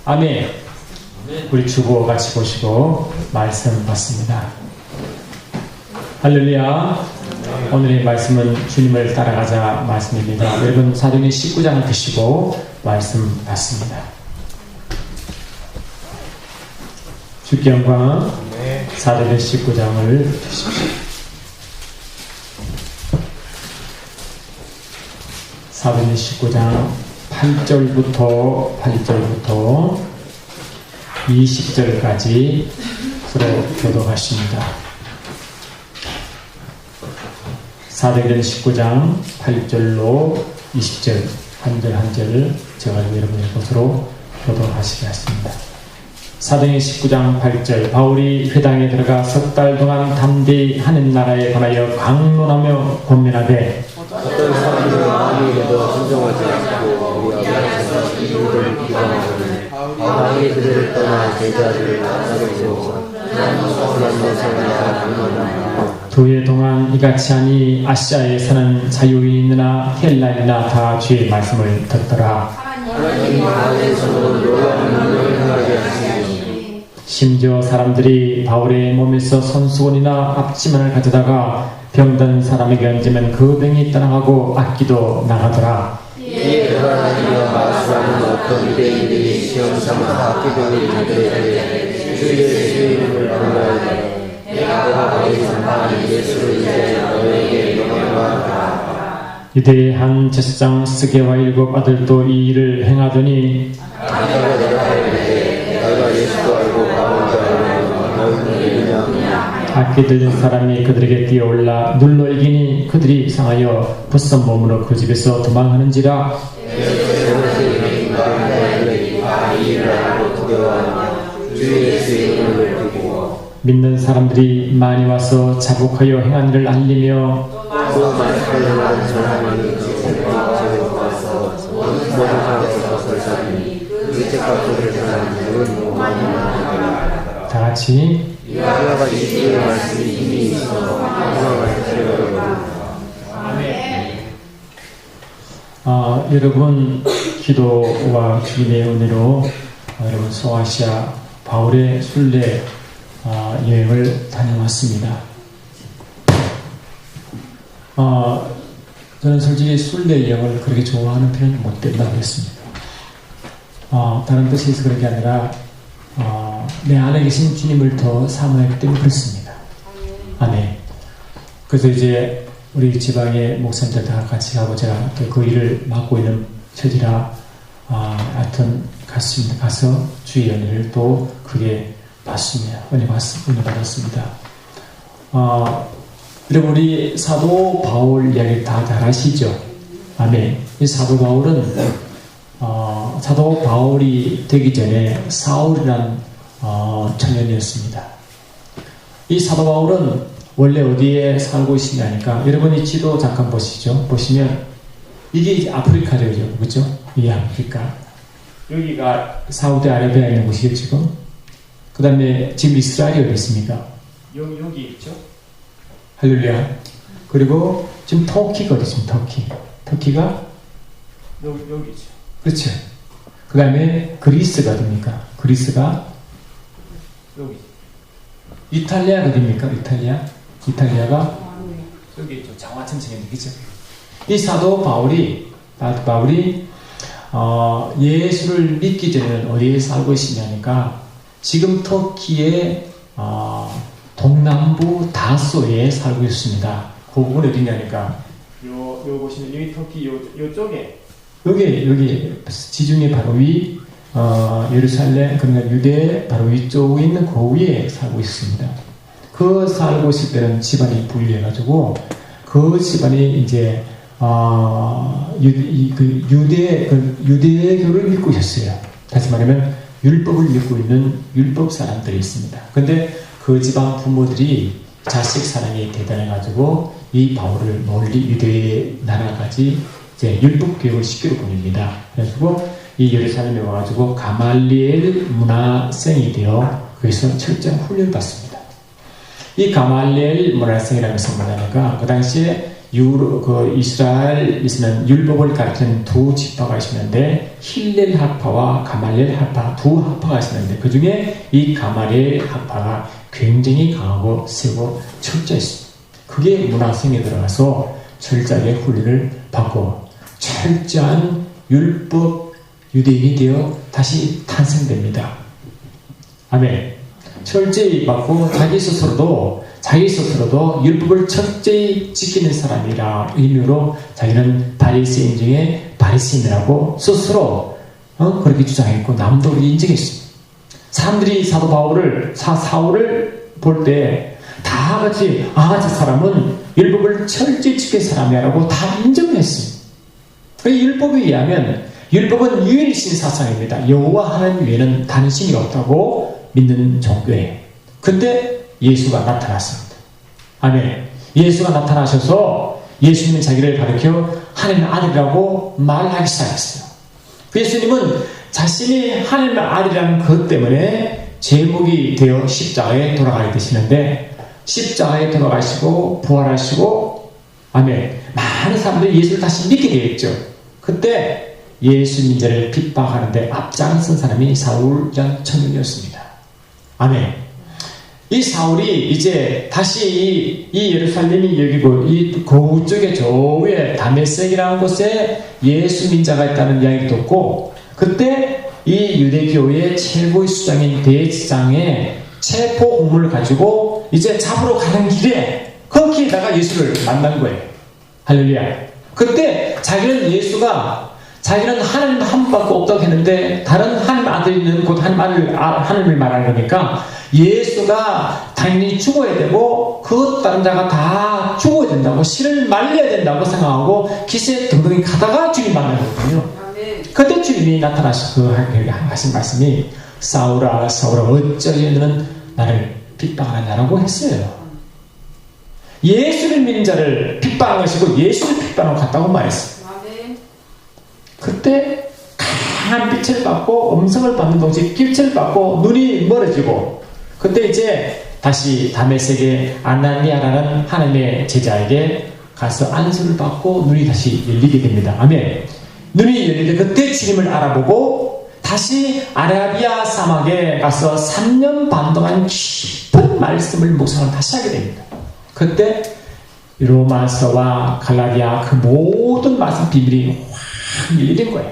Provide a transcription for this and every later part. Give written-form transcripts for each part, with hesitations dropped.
아멘. 우리 주보 같이 보시고 말씀 받습니다. 할렐루야. 오늘의 말씀은 주님을 따라가자 말씀입니다. 여러분 사도행전 19장을 드시고 말씀 받습니다. 주께 영광. 사도행전 19장을 드십시오. 사도행전 19장 8절부터 20절까지 서로 교독하십니다. 사도행전 19장 8절로 20절 한 절 한 절을 제가 여러분의 것으로 교독하시겠습니다. 사도행전 19장 8절 바울이 회당에 들어가 석 달 동안 담대히 하는 나라에 관하여 강론하며 권면하되 어떤 사람들은 아무에게도 순종하지 않고 우리 앞에서 이유를 비방하거든 바울이 그들을 떠나 제자들을 따르고 선한 생활과 강론하며 두 해 동안 이같이 하니 아시아에 사는 자유인이나 헬라인이나 다 주의 말씀을 듣더라. 하나님 안에서는 놀라운 능력을 행하게 하시니 심지어 사람들이 바울의 몸에서 손수건이나 앞치마를 가져다가 병든 사람에게 얹으면 그 병이 떠나가고 악기도 나가더라. 이에 대단하여 마수하는 어떤 유대인들이 시험삼아 악기병을 그들에게 주의 이름을 불러야 내가 너희 전파한 예수를 이제 너에게 명령하노라. 유대의 한 제사장 스게와 7 아들도 이 일을 행하더니 내가 대답하되 내가 예수도 알고 바울도 알고 너희는 누구냐. 악기 들린 사람이 그들에게 뛰어올라 눌러 이기니 그들이 상하여 벗은 몸으로 그 집에서 도망하는지라. 이 일을 알고 두려워하며 주 예수의 이름을 높이고 믿는 사람들이 많이 와서 자복하여 행한 일을 알리며 또 말씀하는 사람이 그곳에 와서 모든 사람을 벗을 사니 그 죄값을 사람들은 많이 다 같이 여호와가 이스라엘 말씀이 이미 있어 평강을 주려고. 여러분 기도와 주님의 은혜로 여러분 소아시아 바울의 순례 여행을 다녀왔습니다. 저는 솔직히 순례 여행을 그렇게 좋아하는 편은 못 된다고 했습니다. 다른 뜻에서 그런 게 아니라 내 안에 계신 주님을 더 사모하기 때문에 그렇습니다. 아멘. 그래서 이제 우리 지방의 목사님들 다 같이 가고 제가 또 그 일을 맡고 있는 처지라 하여튼 갔습니다. 가서 주의 은혜를 또 크게 받습니다. 은혜 받았습니다. 여러분 우리 사도 바울 이야기 다 잘 아시죠? 아멘. 이 사도 바울은 사도 바울이 되기 전에 사울이라는 청년이었습니다. 이 사도 바울은 원래 어디에 살고 있느냐니까 여러분이 지도 잠깐 보시죠. 보시면 이게 이제 아프리카죠, 그렇죠? 이게 아프리카. 여기가 사우디아라비아에 있는 곳이죠, 지금. 그 다음에 지금 이스라엘이 어디 있습니까? 여기 있죠. 할렐루야. 그리고 지금 터키가 어디 있습니까? 터키가 여기 있죠. 그렇죠. 그 다음에 그리스가 어디입니까? 그리스가 여기. 이탈리아가 어디입니까? 이탈리아가 여기 있죠. 장화천층에 있죠. 이 사도 바울이 예수를 믿기 전에는 어디에 살고 있느냐니까 지금 터키의 동남부 다소에 살고 있습니다. 그 부분이 어디냐니까 요 보시면 여기 터키 요쪽에 여기 지중해 바로 위 예루살렘 그러니까 유대 바로 위쪽에 있는 그 위에 살고 있습니다. 그 살고 있을 때는 집안이 분리해가지고 그 집안이 이제 유대교를 믿고 있었어요. 다시 말하면 율법을 믿고 있는 율법 사람들이 있습니다. 근데 그 집안 부모들이 자식 사랑이 대단해가지고 이 바울을 멀리 유대 나라까지 이제 율법 교육을 시키러 보냅니다. 그래가지고 이 예루살렘에 와가지고 가말리엘 문화생이 되어 거기서 철저한 훈련을 받습니다. 이 가말리엘 문화생이라는 것은 뭐냐니까 그 당시에 이스라엘에서는 율법을 가르치는 두 지파가 있었는데 힐렐 학파와 가말리엘 학파 두 학파가 있었는데 그 중에 이 가말리엘 학파가 굉장히 강하고 세고 철저했습니다. 그게 문화생에 들어가서 철저하게 훈련을 받고 철저한 율법 유대인이 되어 다시 탄생됩니다. 아멘. 철저히 받고 자기 스스로도 율법을 철저히 지키는 사람이라 의미로 자기는 바리새인 중에 바리새인이라고 스스로 그렇게 주장했고 남도 인정했습니다. 사람들이 사도 사울을 볼 때 다 같이 저 사람은 율법을 철저히 지킨 사람이라고 다 인정했습니다. 율법에 의하면 율법은 유일신 사상입니다. 여호와 하나님 외에는 다른 신이 없다고 믿는 종교예요. 근데 예수가 나타났습니다. 아멘. 예수가 나타나셔서 예수님은 자기를 가리켜 하나님의 아들이라고 말하기 시작했어요. 예수님은 자신이 하나님의 아들이라는 것 때문에 제목이 되어 십자가에 돌아가게 되시는데 십자가에 돌아가시고 부활하시고 아멘. 많은 사람들이 예수를 다시 믿게 되겠죠. 그때 예수 민자를 핍박하는데 앞장선 사람이 사울이라는 청년이었습니다. 아멘. 이 사울이 이제 다시 이 예루살렘이 여기고 이 고우 쪽에 저 위에 다메섹이라는 곳에 예수 민자가 있다는 이야기를 듣고 그때 이 유대교의 최고의 수장인 대지장의 체포 공문을 가지고 이제 잡으러 가는 길에 거기에다가 예수를 만난 거예요. 할렐루야. 그때 자기는 하나님 한 분밖에 없다고 했는데 다른 하나님 아들이 있는 곧 하나님을 말하는 거니까 예수가 당연히 죽어야 되고 그 다른 자가 다 죽어야 된다고 신을 말려야 된다고 생각하고 기세 등등히 가다가 주님 만나거든요. 그때 주님이 나타나셔서 하신 말씀이 사울아 사울아 어쩌게 너는 나를 핍박하느냐라고 했어요. 예수를 믿는 자를 핍박한 것이고 예수를 핍박하고 갔다고 말했어요. 그때 강한 빛을 받고 음성을 받는 동시에 길체를 받고 눈이 멀어지고 그때 이제 다시 다메섹의 아나니아라는 하나님의 제자에게 가서 안수를 받고 눈이 다시 열리게 됩니다. 아멘. 눈이 열리는데 그때 주님을 알아보고 다시 아라비아 사막에 가서 3년 반 동안 깊은 말씀을 묵상을 다시 하게 됩니다. 그때 로마서와 갈라디아 그 모든 말씀 비밀이 확 열린 거예요.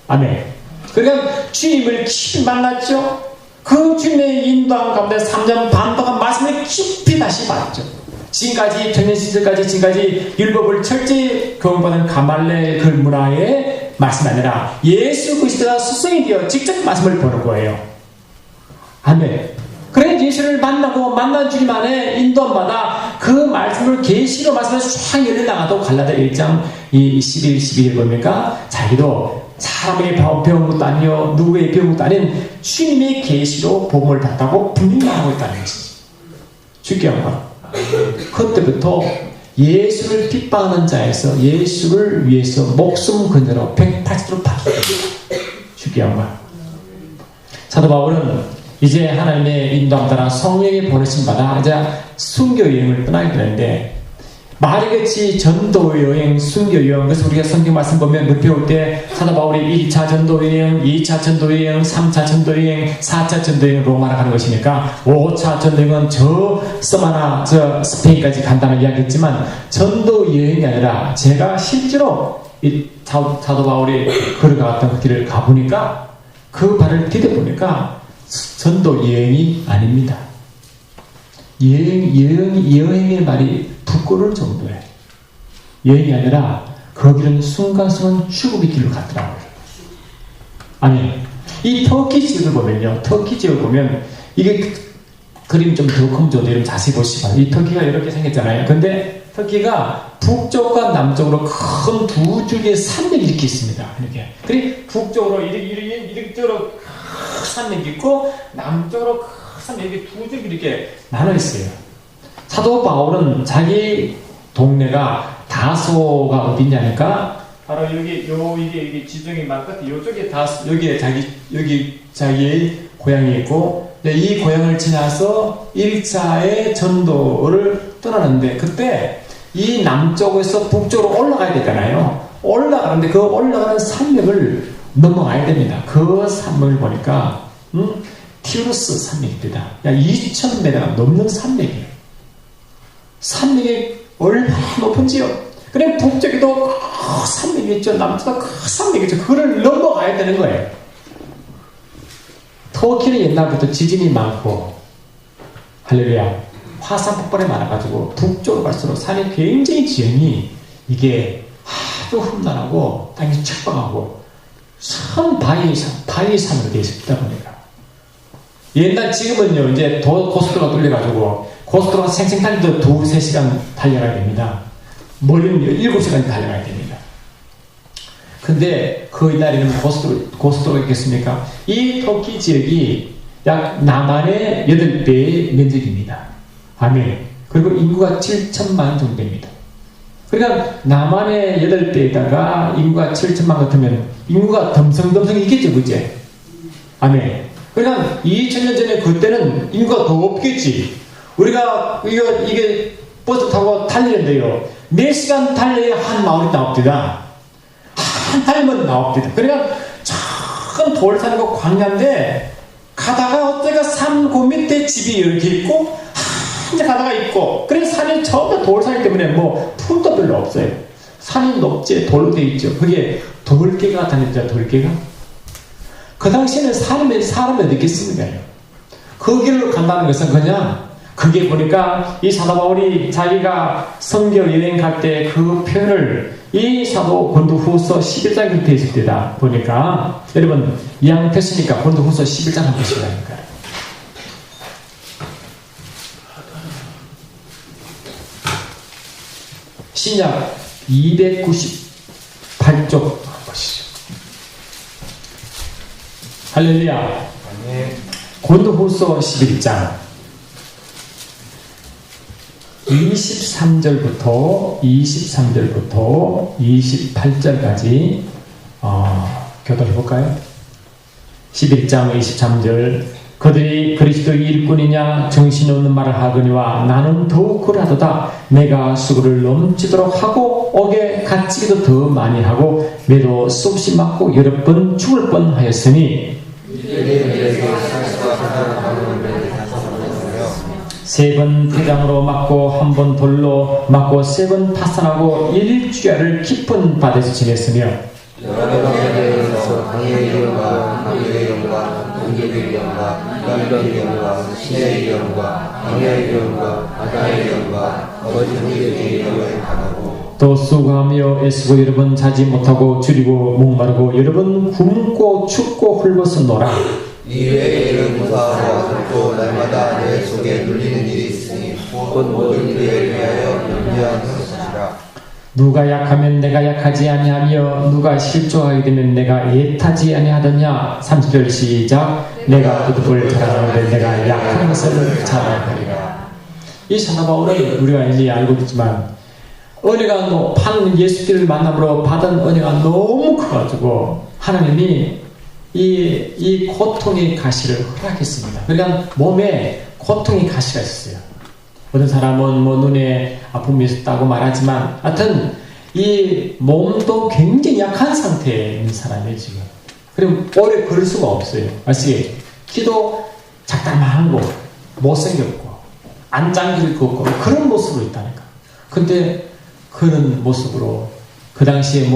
아멘. 그러니까 주님을 깊이 만났죠. 그 주님의 인도함 가운데 3년 반 동안 말씀을 깊이 다시 봤죠. 지금까지 청년 시절까지 지금까지 율법을 철저히 교훈받은 가말리엘 그 문화의 말씀이 아니라 예수 그리스도가 스승이 되어 직접 말씀을 보는 거예요. 아멘. 그래 예수를 만난 주님 안에 인도함마다 그 말씀을 계시로 말씀을 쫙 열려나가도 갈라디아 1장 11, 12를 보니까 자기도 사람에게 배운 것도 아니요 누구의 배운 것도 아닌 주님의 계시로 복음을 받다고 분명히 말하고 있다는 것이지. 주께 영광. 그때부터 예수를 핍박하는 자에서 예수를 위해서 목숨 건져로 180도로 바뀌었어요. 주께 영광. 사도 바울은 이제 하나님의 인도함 따라 성령의 보내심 받아 이제 순교 여행을 떠나게 되는데 말이같이 전도 여행, 순교 여행. 그래서 우리가 성경 말씀 보면 배울 때 사도 바울이 1차 전도 여행, 2차 전도 여행, 3차 전도 여행, 4차 전도 여행 로마로 가는 것이니까 5차 전도 여행은 저 서바나 저 스페인까지 간다는 이야기했지만 전도 여행이 아니라 제가 실제로 이 사도 바울이 걸어갔던 그 길을 가보니까 그 발을 디뎌보니까 전도 여행이 아닙니다. 여행의 말이 부끄러울 정도예요. 여행이 아니라 거기는 순간순간 죽음의 길로 갔더라고요. 아니, 이 터키 지역을 보면요. 터키 지역을 보면 이게 그림 좀 더 큰 정도 이름 자세히 보시면 이 터키가 이렇게 생겼잖아요. 근데 터키가 북쪽과 남쪽으로 큰 두 줄기의 산맥이 이렇게 있습니다. 이렇게. 그리고 북쪽으로 이쪽으로 산맥이 있고 남쪽으로 큰 산맥이 두 줄기 이렇게 나눠 있어요. 사도 바울은 자기 동네가 다소가 어디냐니까 바로 이게 지중해 만 끝에 요쪽에 다소 여기에 자기의 고향이 있고 이 고향을 지나서 1차의 전도를 떠나는데 그때 이 남쪽에서 북쪽으로 올라가야 되잖아요. 올라가는데 그 올라가는 산맥을 넘어가야 됩니다. 그 산맥을 보니까 티우루스 산맥입니다. 약 2,000m가 넘는 산맥이에요. 산맥이 얼마나 높은지요. 그래 북쪽에도 그 산맥이 있죠. 남쪽도 그 산맥이 있죠. 그걸 넘어가야 되는 거예요. 터키는 옛날부터 지진이 많고 할렐루야 화산 폭발이 많아가지고 북쪽으로 갈수록 산이 굉장히 지형이 이게 아주 험난하고 땅이 척박하고 바위산으로 되어 있다 보니까 옛날 지금은요 이제 고속도로가 뚫려가지고 고속도로가 생생 달리도 2-3시간 달려가야 됩니다. 멀리는 7시간 달려가야 됩니다. 근데 그 옛날에는 고속도로가 있겠습니까? 이 터키 지역이 약 남한의 8배의 면적입니다. 아멘. 그리고 인구가 7천만 정도 됩니다. 그러니까 남한의 8배에다가 인구가 7천만 같으면 인구가 덤성덤성 있겠죠, 그제? 아멘. 그러니까 2000년 전에 그때는 인구가 더 없겠지. 우리가 이게 버스 타고 달리는데요. 4시간 달려야 한 마을이 나옵니다. 한 달면 나옵니다. 그러니까 작은 돌산이고 광야인데 가다가 어때가 산 그 밑에 집이 이렇게 있고 한자 가다가 있고 그래서 산이 전부 돌산이기 때문에 뭐 풀도 별로 없어요. 산이 높지 돌로 되어 있죠. 그게 돌개가 다녔죠. 돌개가. 그 당시에는 사람이 어디 있겠습니까? 그 길로 간다는 것은 그냥 그게 보니까 이 사도 바울이 자기가 선교 여행 갈 때 그 표현을 이 사도 고린도후서 11장 곁에 있을 때다 보니까 여러분 이왕 됐으니까 고린도후서 11장 한번 보시라니까요. 신약 298쪽 보시죠. 할렐루야. 고린도후서 11장 23절부터 28절까지 교도해볼까요? 11장 23절 그들이 그리스도의 일꾼이냐 정신없는 말을 하거니와 나는 더욱 그러하도다. 내가 수고를 넘치도록 하고 옥에 갇히기도 더 많이 하고 매도 수없이 맞고 여러 번 죽을 뻔하였으니 3번 태장으로 맞고 1번 돌로 맞고 3번 파산하고 1주야를 깊은 바다에서 지냈으며 여러 방면에 있어서 강의 이름과 강의 이름과 공격의 이름과 이방의 이름과 신의 이름과 강의 이름과 바다의 이름과 거짓 형제의 이름을 당하고 또 수고하며 애쓰고 여러 번 자지 못하고 줄이고 목마르고 여러 번 굶고 춥고 헐벗었노라. 이외에 이런 무사하고 아직도 날마다 내 속에 눌리는 일이 있으니 곧 모든 이들에 대하여 염려한 것이라. 누가 약하면 내가 약하지 아니하며 누가 실족하게 되면 내가 애타지 아니하더냐. 30절 시작. 내가 그들을 자랑하는데 내가 약한 것을 자랑하리라. 이 사도 바울은 우리가 이제 알고 있지만 은혜가 파는 예수님을 만남으로 받은 은혜가 너무 커가지고 하나님이 이 고통의 가시를 허락했습니다. 그러니까 몸에 고통의 가시가 있었어요. 어떤 사람은 뭐 눈에 아픔이 있었다고 말하지만 하여튼 이 몸도 굉장히 약한 상태에 있는 사람이에요 지금. 그럼 오래 걸을 수가 없어요. 아시겠죠? 키도 작다만한 거 못생겼고 안 장기를 걷고 그런 모습으로 있다니까. 근데 그런 모습으로 그 당시에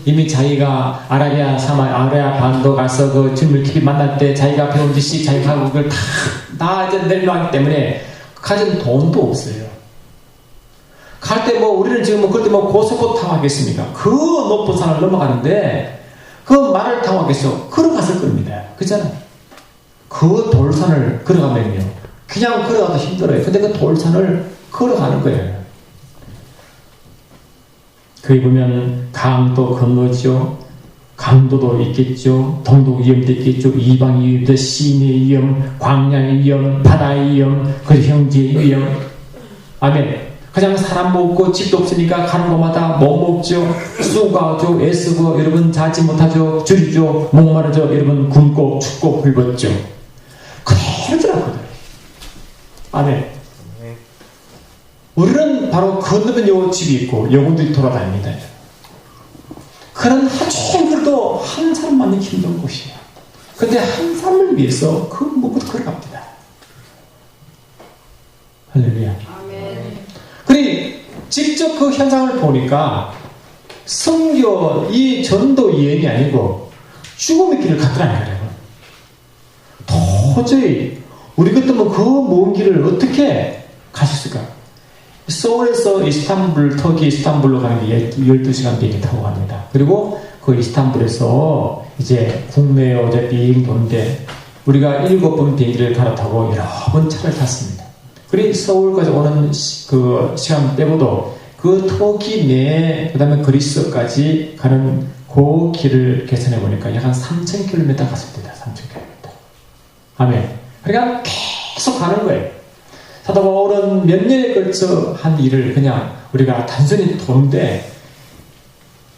이미 자기가 아라비아 반도 가서 그 주님을 깊이 만날 때 자기가 배운 짓이 자기가 그걸 다 이제 내려놨기 때문에 가진 돈도 없어요. 갈 때 우리는 지금 그때 고속버스 타고 하겠습니까? 그 높은 산을 넘어가는데 그 말을 타고 하겠어? 걸어갔을 겁니다. 그렇잖아요. 그 돌산을 걸어가면요. 그냥 걸어가도 힘들어요. 근데 그 돌산을 걸어가는 거예요. 거기 보면 강도 건너죠. 강도도 있겠죠. 동독 위험도 있겠죠. 이방 위험도 시인의 위험, 광야의 위험, 바다의 위험, 그 형제의 위험. 아멘. 그냥 사람 먹고 집도 없으니까 가는 곳마다 못 먹죠. 수고하죠. 애쓰고 여러분 자지 못하죠. 줄이죠. 목마르죠. 여러분 굶고 춥고 hul벗죠. 그대로더라고요. 아멘. 우리는 바로 건너면 요 집이 있고 여군들이 돌아다닙니다. 그런 하루 그래도 한 사람 만나기 힘든 곳이에요. 근데 한 사람을 위해서 그 목을 걸어갑니다. 할렐루야. 그래 직접 그 현상을 보니까 선교 이 전도 여행이 아니고 죽음의 길을 갔더라는 거예요. 도저히 우리 같으면 그 먼 길을 어떻게 가셨을까? 서울에서 이스탄불, 터키 이스탄불로 가는 게 12시간 비행기 타고 갑니다. 그리고 그 이스탄불에서 이제 국내에 어제 비행 도는데 우리가 7번 비행기를 갈아타고 여러 번 차를 탔습니다. 그리고 서울까지 오는 그 시간 빼고도 그 터키 내, 그 다음에 그리스까지 가는 그 길을 계산해 보니까 약 한 3,000km 갔습니다. 3,000km. 아멘. 그러니까 계속 가는 거예요. 사도 바울은 몇 년에 걸쳐 한 일을 그냥 우리가 단순히 도는데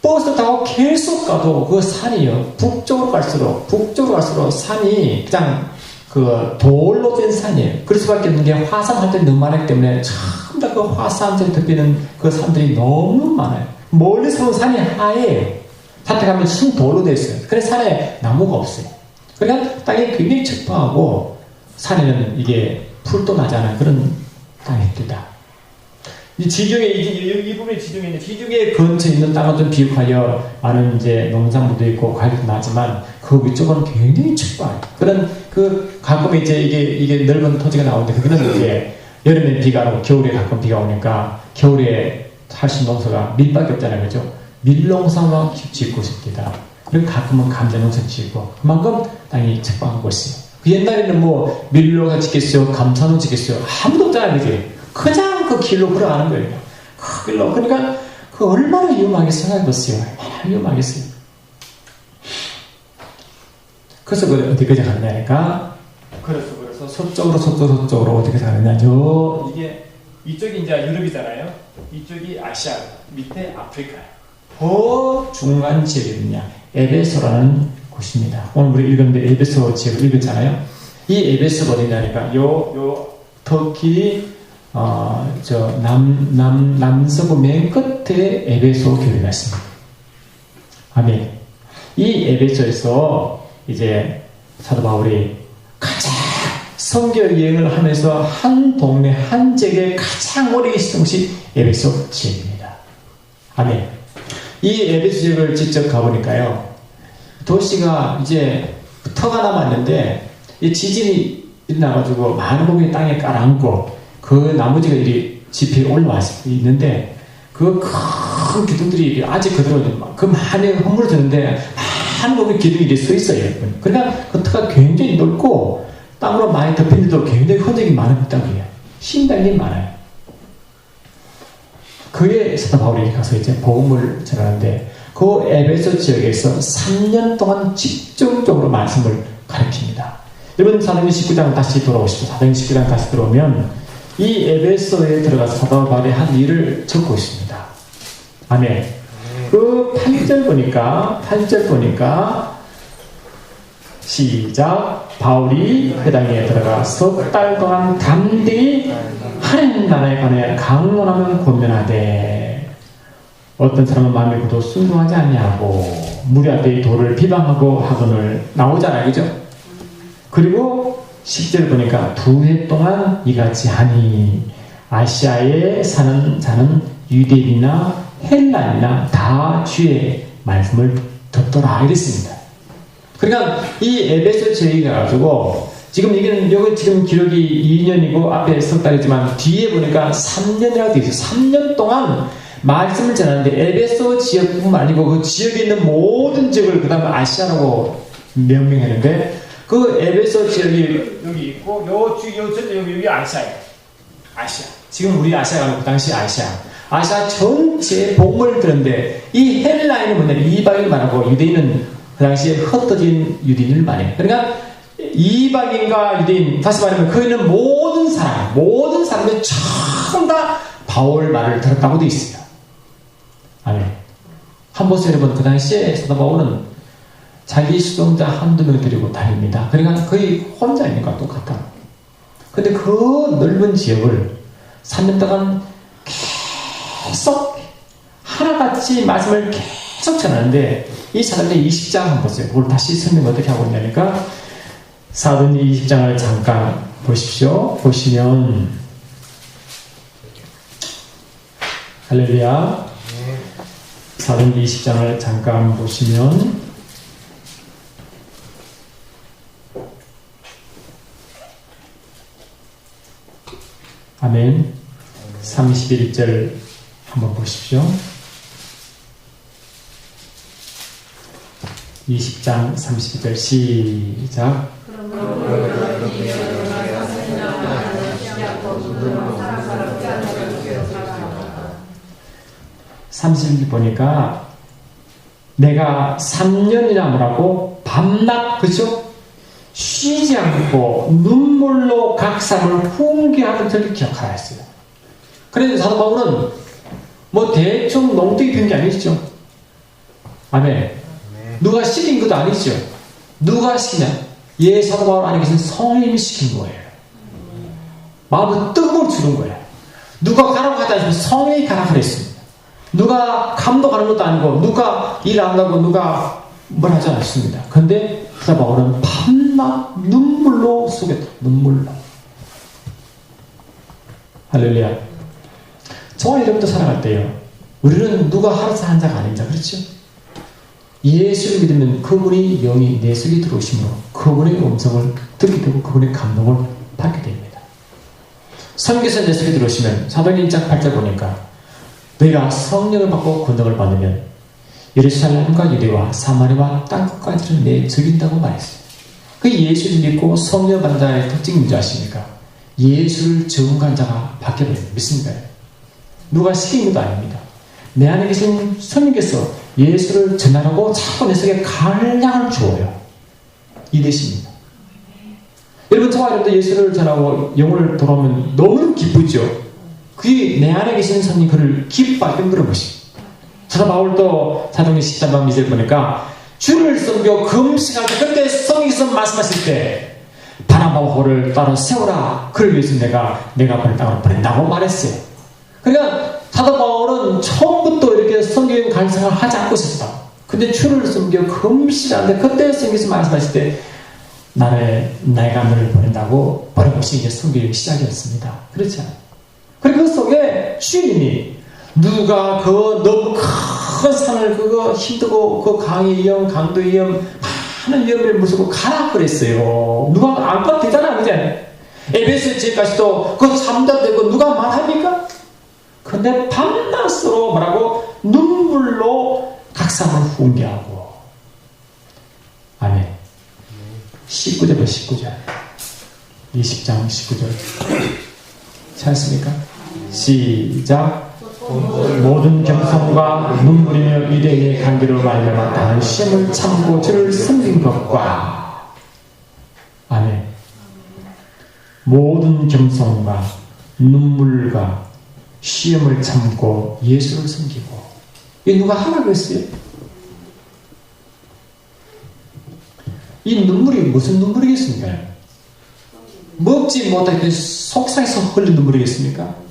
버스 타고 계속 가도 그 산이요. 북쪽으로 갈수록 산이 그냥 그 돌로 된 산이에요. 그럴 수밖에 없는 게 화산 활동이 너무 많기 때문에 전부 다 그 화산처럼 덮이는 그 산들이 너무 많아요. 멀리서 온 산이 하얘요. 산에 가면 순 돌로 되어 있어요. 그래서 산에 나무가 없어요. 그러니까 땅이 굉장히 척박하고 산에는 이게 풀도 나지 않은 그런 땅입니다. 이 지중해, 이 부분이 지중해인데, 지중해 근처에 있는 땅은 좀 비옥하여 많은 이제 농산물도 있고 과일도 나지만, 그 위쪽은 굉장히 춥다. 그런, 가끔 이제 이게 넓은 토지가 나오는데, 그거는 이제 여름에 비가 오고 겨울에 가끔 비가 오니까, 겨울에 할 수 있는 농사가 밀밖에 없잖아요. 그죠? 밀농사만 짓고 싶습니다. 그리고 가끔은 감자농사 짓고, 그만큼 땅이 척박한 곳이에요. 그 옛날에는 뭐, 밀농사 짓겠어요? 감사농 짓겠어요? 아무도 없잖아요. 그지? 그냥 그 길로 걸어가는 거예요. 그 길로. 그러니까 그 얼마나 위험하겠어요. 생각해보세요. 얼마나 위험하겠어요. 그래서 그 어디까지 가느냐니까. 그래서 서쪽으로 어디까지 가느냐. 이게 이쪽이 이제 유럽이잖아요. 이쪽이 아시아, 밑에 아프리카예요. 그 중간 지역이거든요. 에베소라는 곳입니다. 오늘 우리 읽었는데 에베소 지역을 읽었잖아요. 이 에베소가 어디냐니까. 터키 남서부 맨 끝에 에베소 교회가 있습니다. 아멘. 이 에베소에서 이제 사도 바울이 가장 선교 여행을 하면서 한 동네 한 지역에 가장 오래 있었던 곳이 에베소 지역입니다. 아멘. 이 에베소 지역을 직접 가보니까요, 도시가 이제 터가 남았는데 이 지진이 일어나가지고 많은 부분이 땅에 깔아앉고 그 나머지가 지표에 올라와 있는데 그 큰 기둥들이 아직 그대로 그 많이 허물어졌는데 많은 부분이 기둥이 서 있어요. 그러니까 그 터가 굉장히 넓고 땅으로 많이 덮인데도 굉장히 흔적이 많은 땅이에요. 신당이 많아요. 그에 사도 바울이 가서 이제 복음을 전하는데 그 에베소 지역에서 3년 동안 집중적으로 말씀을 가르칩니다. 여러분 사도행전 19장 다시 돌아오시죠. 사도행전 19장 다시 들어오면 이 에베소에 들어가서 사도 바울이 한 일을 적고 있습니다. 아멘. 그 8절 보니까 시작. 바울이 회당에 들어가 석 달 동안 담대히 하나님 나라에 관해 강론하면 권면하되 어떤 사람은 마음에 굳어 순종하지 않냐고 무리 앞에 돌을 비방하고 하거늘 나오잖아요. 그죠? 그리고 10절 보니까 2해 동안 이같이 하니 아시아에 사는 자는 유대인이나 헬라인이나 다 주의 말씀을 듣더라 이랬습니다. 그러니까 이 에베소 지역에 가지고 지금 여기 지금 기록이 2년이고 앞에 석 달이지만 뒤에 보니까 3년이라고 되어 있어요. 3년 동안 말씀을 전하는데 에베소 지역뿐만 아니고 그 지역에 있는 모든 지역을 그 다음에 아시아라고 명명했는데 그 에베소 지역이 여기 있고 여기 아시아예요. 아시아. 지금 우리 아시아가 아니고 그 당시 아시아 전체에 복음을 들었는데 이 헬라인은 뭐냐면 이방인 말하고 유대인은 그 당시에 흩어진 유대인을 말해요. 그러니까 이방인과 유대인, 다시 말하면 그 있는 모든 사람들이 전부 다 바울 말을 들었다고 되어 있습니다. 아멘. 한 보세요 여러분. 그 당시에 사도 바울은 자기 수종자 한두 명 데리고 다닙니다. 그러니까 거의 혼자 있는 것과 똑같다. 근데 그 넓은 지역을 3년 동안 계속 하나같이 말씀을 계속 전하는데 이 사도행전 20장 한번 보세요. 그걸 다시 설명 어떻게 하고 있냐니까 사도행전 20장을 잠깐 보십시오. 보시면 할렐루야. 사도행전 20장을 잠깐 보시면 아멘. 31절 한번 보십시오. 20장 32절 시작. 30절 보니까 내가 3년이나 뭐라고 밤낮 그죠? 쉬지 않고 눈물로 각 사람을 훈계하던 적을 기억하라 했어요. 그래서 사도 바울은 뭐 대충 농땡이 핀 게 아니죠. 아멘. 누가 시킨 것도 아니죠. 누가 시키냐? 예, 사도 바울 안에 계신 성령님이 시킨 거예요. 마음을 뜨거울 주는 거예요. 누가 가라고 하지 않으면 성령이 가라고 그랬습니다. 누가 감독하는 것도 아니고 누가 일 안 하고 누가 뭘 하지 않습니다. 그런데 사도 바울은 밤낮 눈물로 속였다. 눈물로. 할렐루야. 저와 여러분도 살아갈 때요. 우리는 누가 하루서 한 자가 아닌 자, 그렇죠? 예수를 믿으면 그분이 영이 내 속에 들어오시므로 그분의 음성을 듣게 되고 그분의 감동을 받게 됩니다. 성경에서 내 속에 들어오시면 사도행전 1장 8절 보니까 너희가 성령을 받고 권능을 받으면 예루살렘과 유대와 사마리아와 땅끝까지를 내 적인다고 말했어요. 그 예수를 믿고 성령 받는 자의 특징이 뭔지 아십니까? 예수를 증거한 자가 바뀌어버립니다. 믿습니까? 누가 시킨 것도 아닙니다. 내 안에 계신 성령께서 예수를 전하라고 자꾸 내 속에 간량을 주어요. 이 뜻입니다. 여러분, 저와 여러분도 예수를 전하고 영혼을 돌아오면 너무 기쁘죠. 그게 내 안에 계신 성령이 그를 기뻐하게 물어보십니다. 사도 바울도 사도행전 13장 2절 보니까 주를 섬겨 금식할 때 그때 성령께서 말씀하실 때 바나바와 바울을 따로 세우라. 그를 위해서 내가 그를 땅으로 보낸다고 말했어요. 그러니까 사도 바울은 처음부터 이렇게 성경 간증을 하지 않고 있었다. 근데 주를 섬겨 금식하는데 그때 성경께서 말씀하실 때 내가 너를 보낸다고 보내보신 이제 성경의 시작이었습니다. 그렇지 않아요? 그리고 그 속에 주님이 누가 그 너무 큰 산을 그거 힘들고 그 강의 위험, 강도 위험, 많은 위험을 무서고 가라 그랬어요. 누가 안 가도 되잖아, 그죠? 에베소 지역까지도 그 잠잠되고 누가 말합니까? 근데 밤낮으로 뭐라고 눈물로 각 사람을 훈계하고. 아멘. 19절 봐, 19절. 20장 19절. 찾습니까? 시작. 모든 겸손과 눈물이며 위대의 간기로 말미암아 다른 시험을 참고 주를 섬긴 것과. 아멘. 모든 겸손과 눈물과 시험을 참고 예수를 섬기고. 이 누가 하라고 했어요? 이 눈물이 무슨 눈물이겠습니까? 먹지 못하게 속상해서 흘린 눈물이겠습니까?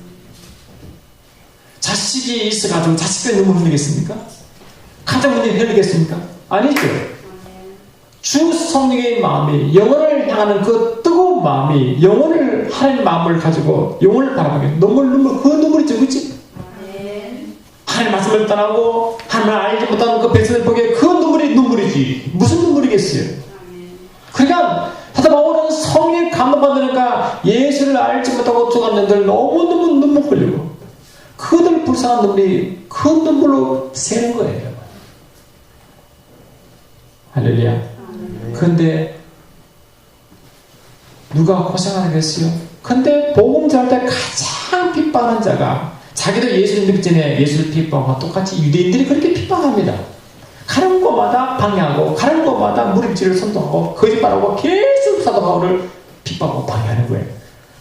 자식이 있어가지고 자식의 눈물 흘리겠습니까? 가정문제 흘리겠습니까? 아니죠. 주 성령의 마음이 영혼을 향하는 그 뜨거운 마음이 영혼을 하나님의 마음을 가지고 영혼을 바라보게 눈물 그 눈물이 적겠지? 하나님의 말씀을 떠나고 하나님을 알지 못하는 그 백성을 보기에 그 눈물이 눈물이지 무슨 눈물이겠어요? 그러니까 사도 바울은 성령의 감동받으니까 예수를 알지 못하고 죽었는데 너무 눈물 흘리고 그들 불쌍한 눈물이 그 눈물로 새는 거예요. 할렐루야. 그런데 누가 고생하는 거겠어요? 근데 복음 전할 때 가장 핍박하는 자가 자기도 예수를 믿기 전에 예수를 핍박하고 똑같이 유대인들이 그렇게 핍박합니다. 가는 곳마다 방해하고 가는 곳마다 무리지를 선동하고 거짓말하고 계속 사도 바울을 핍박하고 방해하는 거예요.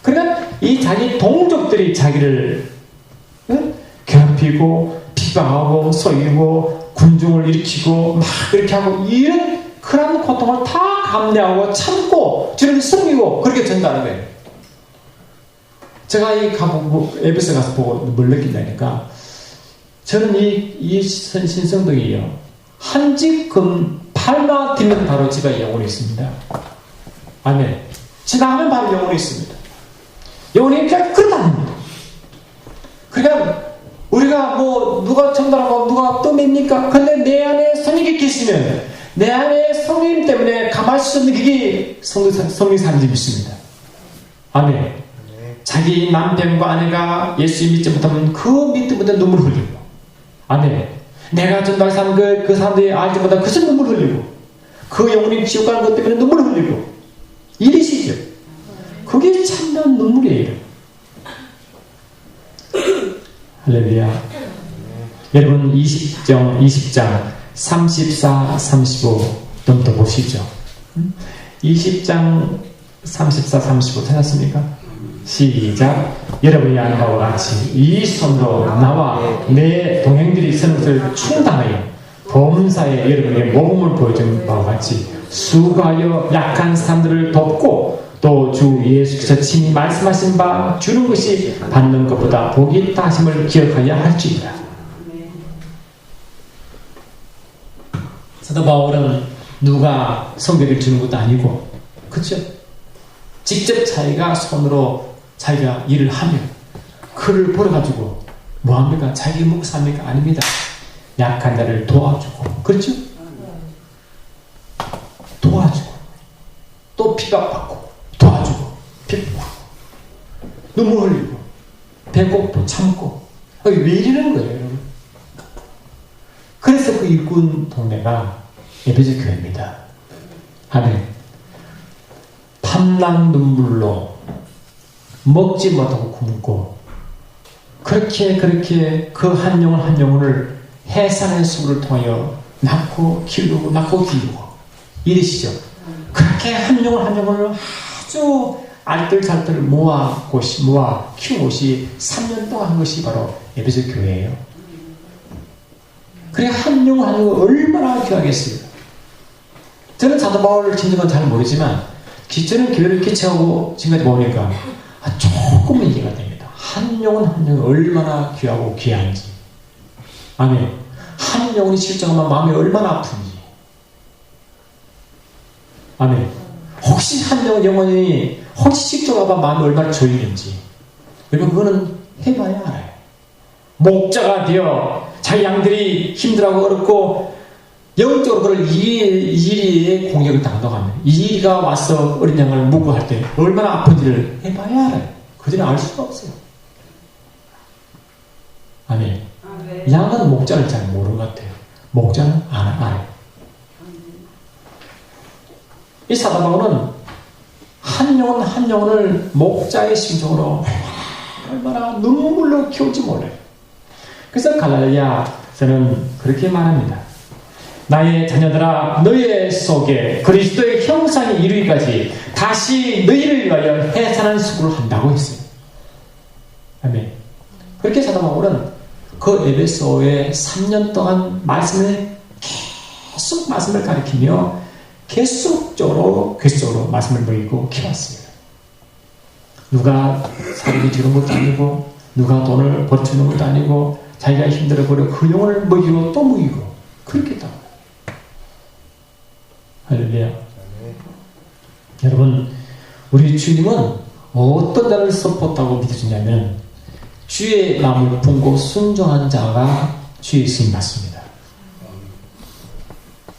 그러니까 이 자기 동족들이 자기를 괴롭히고 핍박하고 속이고 군중을 일으키고 막 그렇게 하고 이런 그런 고통을 다 감내하고 참고 주를 섬기고 그렇게 전달하는 거예요. 제가 이 에베소 가서 보고 뭘 느낀다니까 저는 이 신성동이요. 한지금 팔마 딛는 바로 집에 영혼이 있습니다. 아멘. 지나가면 바로 영혼이 있습니다. 영혼이 그냥 그렇답니다. 그러니까 우리가 뭐 누가 전달하고 누가 또 냅니까? 근데 내 안에 성령이 계시면 내 안에 성령 때문에 가만히 수 없는 그게 성령 사는 집 있습니다. 아멘. 자기 남편과 아내가 예수 믿지 못하면 그 믿지 못한 눈물 흘리고, 아멘. 내가 전달한 그 사람들이 알지 못한 그저 눈물 흘리고, 그 영혼이 지옥 가는 것 때문에 눈물 흘리고 이러시죠. 그게 참된 눈물이에요. 할렐루야. 여러분 20장 34, 35 좀 더 보시죠. 20장 34, 35 찾았습니까? 시작. 여러분이 아는 바와 같이 이 손으로 나와 내 동행들이 서는 것을 충당하여 범사에 여러분에게 모범을 보여준 바와 같이 수고하여 약한 사람들을 돕고 또 주 예수께서 친히 말씀하신 바 주는 것이 받는 것보다 복이 있다 하심을 기억하여 할지니라. 사도 바울은 누가 성경을 주는 것도 아니고, 그렇죠? 직접 자기가 손으로 자기가 일을 하면 그를 벌어가지고 뭐합니까? 자기 목사입니까? 아닙니다. 약한 자를 도와주고, 그렇죠? 도와주고 또 핍박받고 도와주고 핍박받고 눈물 흘리고 배고프고 참고. 왜 이러는 거예요, 여러분? 그래서 그 일꾼 동네가 에베소 교회입니다. 아멘. 밤낮 눈물로 먹지 못하고 굶고 그렇게 그 한 영혼을 해산의 수고를 통하여 낳고 키우고 이러시죠. 그렇게 한 영혼을 아주 알뜰살뜰 모아 키운 것이 3년 동안 한 것이 바로 에베소 교회예요. 그래 한 영혼 얼마나 귀하겠어요. 저는 사도 바울을 진정은 잘 모르지만 저는 교회를 개최하고 지금까지 보니까 조금은 이해가 됩니다. 한 영혼 얼마나 귀하고 귀한지. 아멘. 한 영혼이 실종하면 마음이 얼마나 아픈지. 아멘. 혹시 한 영혼이 실종하면 마음이 얼마나 조이는지. 여러분 그거는 해봐야 알아요. 목자가 되어 자기 양들이 힘들어하고 어렵고 영적으로 그걸 이리의 공격을 당한다고 하면 이리가 와서 어린 양을 무고할 때 얼마나 아픈지를 해봐야 알아요. 그전에 알 수가 없어요. 아멘. 양은 목자를 잘 모르는 것 같아요. 목자는 알아요. 이 사도 바울은 한 영혼을 목자의 심정으로 얼마나 눈물로 키울지 몰라요. 그래서 갈라디아서는 그렇게 말합니다. 나의 자녀들아 너희 속에 그리스도의 형상이 이루기까지 다시 너희를 위하여 해산하는 수고를 한다고 했어요. 아멘. 그렇게 사도 바울은 그 에베소에 3년 동안 계속 말씀을 가르치며 계속적으로 말씀을 먹이고 키웠습니다. 누가 사람이 주는 것도 아니고 누가 돈을 버티는 것도 아니고 자기가 힘들어 버려 그 영혼을 먹이고 또 먹이고 그렇게 했다. 할렐루야. 여러분 우리 주님은 어떤 자를 섭pos다고 믿으시냐면 주의 마음을 품고 순종한 자가 주의 스님 맞습니다.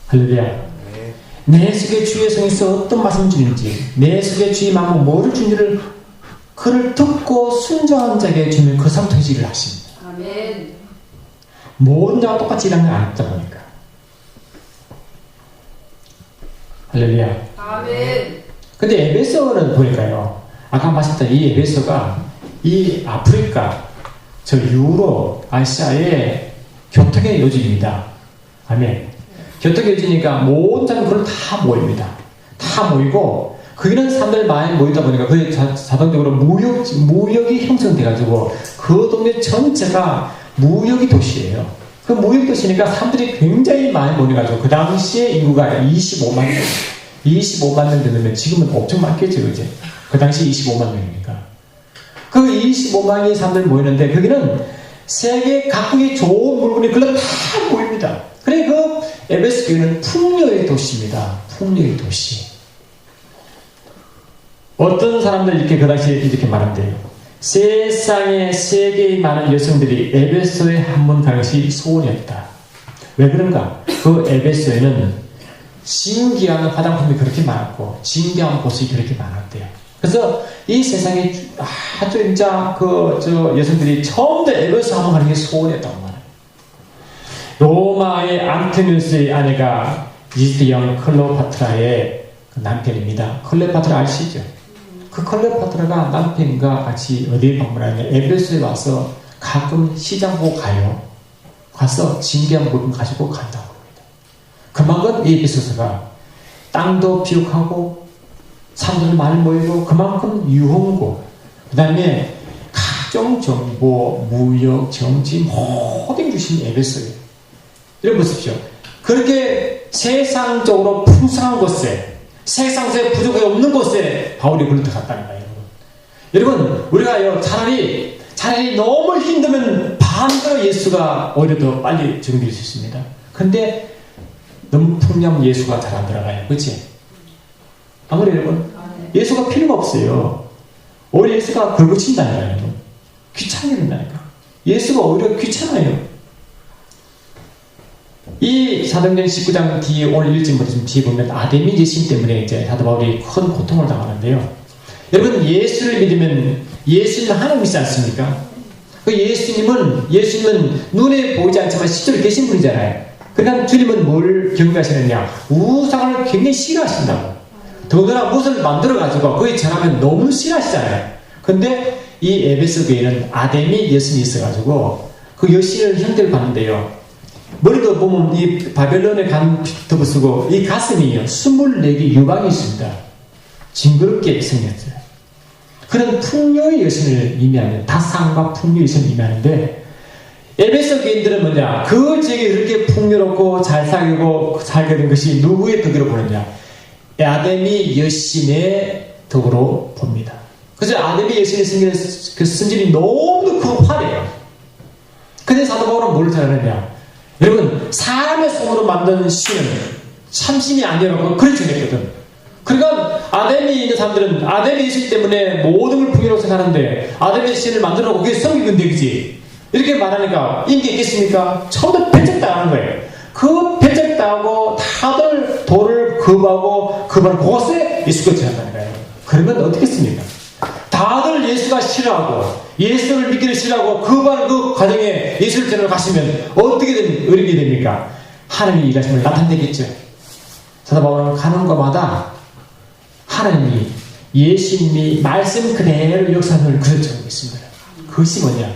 할렐루야. 내 속에 주의 성에서 어떤 말씀을 주는지 내 속에 주의 마음은 뭐를 주는지를 그를 듣고 순종한 자에게 주면 그 사람 통해서 일을 하십니다. 아멘. 모든 자가 똑같이 일하는 게 아니다 보니까. 할렐루야. 아멘. 근데 에베소는 보니까요. 아까 말씀드린 이 에베소가 이 아프리카, 저 유럽, 아시아의 교통의 요지입니다. 아멘. 교통의 요지니까 모든 사람 그걸 다 모입니다. 다 모이고 거기는 사람들 많이 모이다 보니까 그게 자동적으로 무역이 형성돼가지고 그 동네 전체가 무역이 도시예요. 그 무역 도시니까 사람들이 굉장히 많이 모여가지고 그 당시에 인구가 25만 명 되면 지금은 엄청 많겠죠, 그제? 그 당시 25만 명이니까. 그 25만의 사람들 모이는데 거기는 세계 각국의 좋은 물건이 그걸로 다 보입니다. 그래 그 에베소 교회는 풍요의 도시입니다. 풍요의 도시. 어떤 사람들 이렇게 그 당시에 이렇게 말한대요. 세상에 세계의 많은 여성들이 에베소에 한 번 가는 것이 소원이었다. 왜 그런가? 그 에베소에는 신기한 화장품이 그렇게 많았고 진귀한 곳이 그렇게 많았대요. 그래서 이 세상에 아주 진짜 저 여성들이 처음부터 에베소 한 번 가는 게 소원이었다고 말해요. 로마의 안토니우스의 아내가 이스티형 클레오파트라의 남편입니다. 클레오파트라 아시죠? 그 클레오파트라가 남편과 같이 어디에 방문하냐면 에베소에 와서 가끔 시장 보고 가요. 가서 진귀한 물건 가지고 간다고 합니다. 그만큼 이 에베소서가 땅도 비옥하고 사람들 많이 모이고 그만큼 유흥고 그 다음에 각종 정보, 무역, 정치 모든 주신 에베소예요. 여러분 보십시오. 그렇게 세상적으로 풍성한 곳에 세상에 부족이 없는 곳에 바울이 그렇게 갔다는 거예요. 여러분 우리가 차라리 너무 힘들면 반대로 예수가 오히려 더 빨리 정리될 수 있습니다. 근데 너무 풍요하면 예수가 잘 안 들어가요. 그렇지? 아무래도 여러분 예수가 필요가 없어요. 오히려 예수가 긁어친다니까요. 귀찮게 된다니까. 예수가 오히려 귀찮아요. 이 사도행전 19장 뒤에 오늘 1절부터 좀 뒤에 보면 아데미 예수님 때문에 이제 사도 바울이 큰 고통을 당하는데요. 여러분 예수를 믿으면 예수님은 하나님이지 않습니까? 그 예수님은 눈에 보이지 않지만 실제로 계신 분이잖아요. 그러니까 주님은 뭘 경배하시느냐? 우상을 굉장히 싫어하신다고. 더군다나 무엇을 만들어가지고 거기 전하면 너무 싫어하시잖아요. 근데 이 에베소 교회는 아데미 여신이 있어가지고 그 여신을 형태를 봤는데요. 머리도 보면 이 바벨론의 톱을 쓰고 이 가슴이 24개 유방이 있습니다. 징그럽게 생겼어요. 그런 풍요의 여신을 의미하는 다상과 풍요의 여신을 의미하는데 에베소 교인들은 뭐냐? 그 지역이 그렇게 풍요롭고 잘 살게 된 것이 누구의 덕으로 보느냐? 아데미 여신의 덕으로 봅니다. 그래서 아데미 여신이 생기는 그 성질이 너무 화려해요. 근데 사도 바울은 뭘 잘하느냐? 여러분 사람의 손으로 만든 신은 참신이 아니라고 그렇게 생겼거든. 그러니까 아데미 있는 사람들은 아데미 여신 때문에 모든 걸 풍요롭게 생각하는데 아데미 신을 만들어 놓고 그게 섬기면 되겠지. 이렇게 말하니까 인기 있겠습니까? 처음부터 배척당하는 거예요. 그 배척당하고 다들 돌을 급하고 그것에 예수가 지나가는 거예요. 그러면 어떻겠습니까? 다들 예수가 싫어하고 예수를 믿기를 싫어하고 그 과정에 예수를 전하러 가시면 어떻게 됩니까? 하나님이 일하심을 나타내겠죠. 사도 바울은 가는 곳마다 하나님이 예수님이 말씀 그대로 역사를 그려주고 있습니다. 그것이 뭐냐?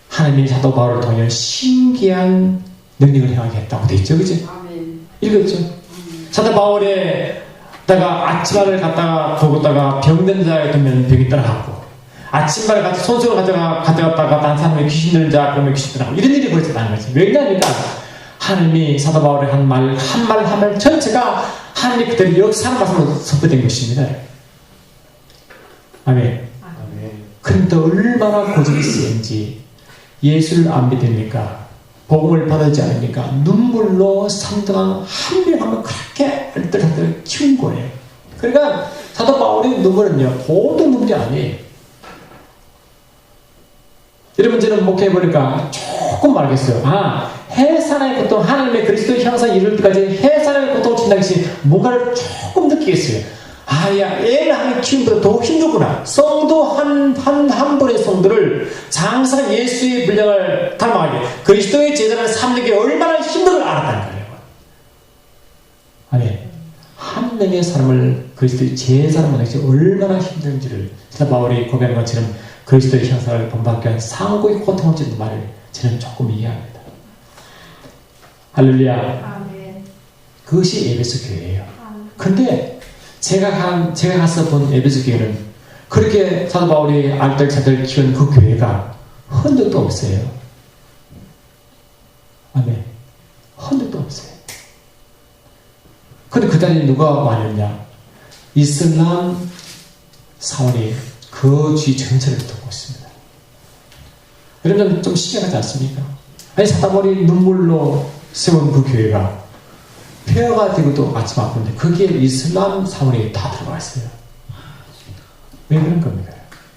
하나님이 사도 바울을 통해 신기한 능력을 행하게 했다고 되어 있죠. 그죠? 읽었죠? 사도 바울에다가 아침마를 갖다가 두고다가 병든 자에 두면 병이 따라가고 아침마를 갖다 손수를 가져갔다가 다른 사람이 귀신 들은 자 그러면 귀신 따라가고 이런 일이 벌어졌다는 거지. 왜냐하니까 하나님이 사도 바울의 한 말 전체가 하나님 그대로 역사하는 말씀으로 선포된 것입니다. 아멘. 그런데 얼마나 고집이 센지 예수를 안 믿으니까 복음을 받지 않으니까 눈물로 3등한 한 명 한 명 그렇게 얼떨떨 키운 거예요. 그러니까 사도 바울의 눈물은요 보통 눈물이 아니에요. 여러분 저는 목회해보니까 조금 알겠어요. 해산의 고통, 하나님의 그리스도의 형상 이룰 때까지 해산의 고통을 친다는 것이 뭔가를 조금 느끼겠어요. 애를 하나 키우는 더 힘들구나. 성도 한 분의 성도를 장사 예수의 분량을 닮아가게 그리스도의 제자를 삼는 게 얼마나 힘든 걸 알았다는 거예요. 아멘. 한 명의 사람을 그리스도의 제자로 만나는 것이 얼마나 힘든지를 사도 바울이 고백한 것처럼 그리스도의 형상을 본받기 위한 상고의 고통을 주는 말을 저는 조금 이해합니다. 할렐루야. 아멘. 그것이 에베소 교회예요. 근데 제가 가서 본 에베소 교회는 그렇게 사도 바울이 알뜰살뜰 키운 그 교회가 흔적도 없어요. 아멘. 흔적도 없어요. 근데 그 자리에 누가 왔느냐? 이슬람 사원이 그 주위 전체를 돕고 있습니다. 여러분 좀 심각하지 않습니까? 아니 사도 바울이 눈물로 세운 그 교회가 폐허가 되고도 같이 아픈데 거기에 이슬람 사원이 다 들어가 있어요. 왜 그런 겁니까?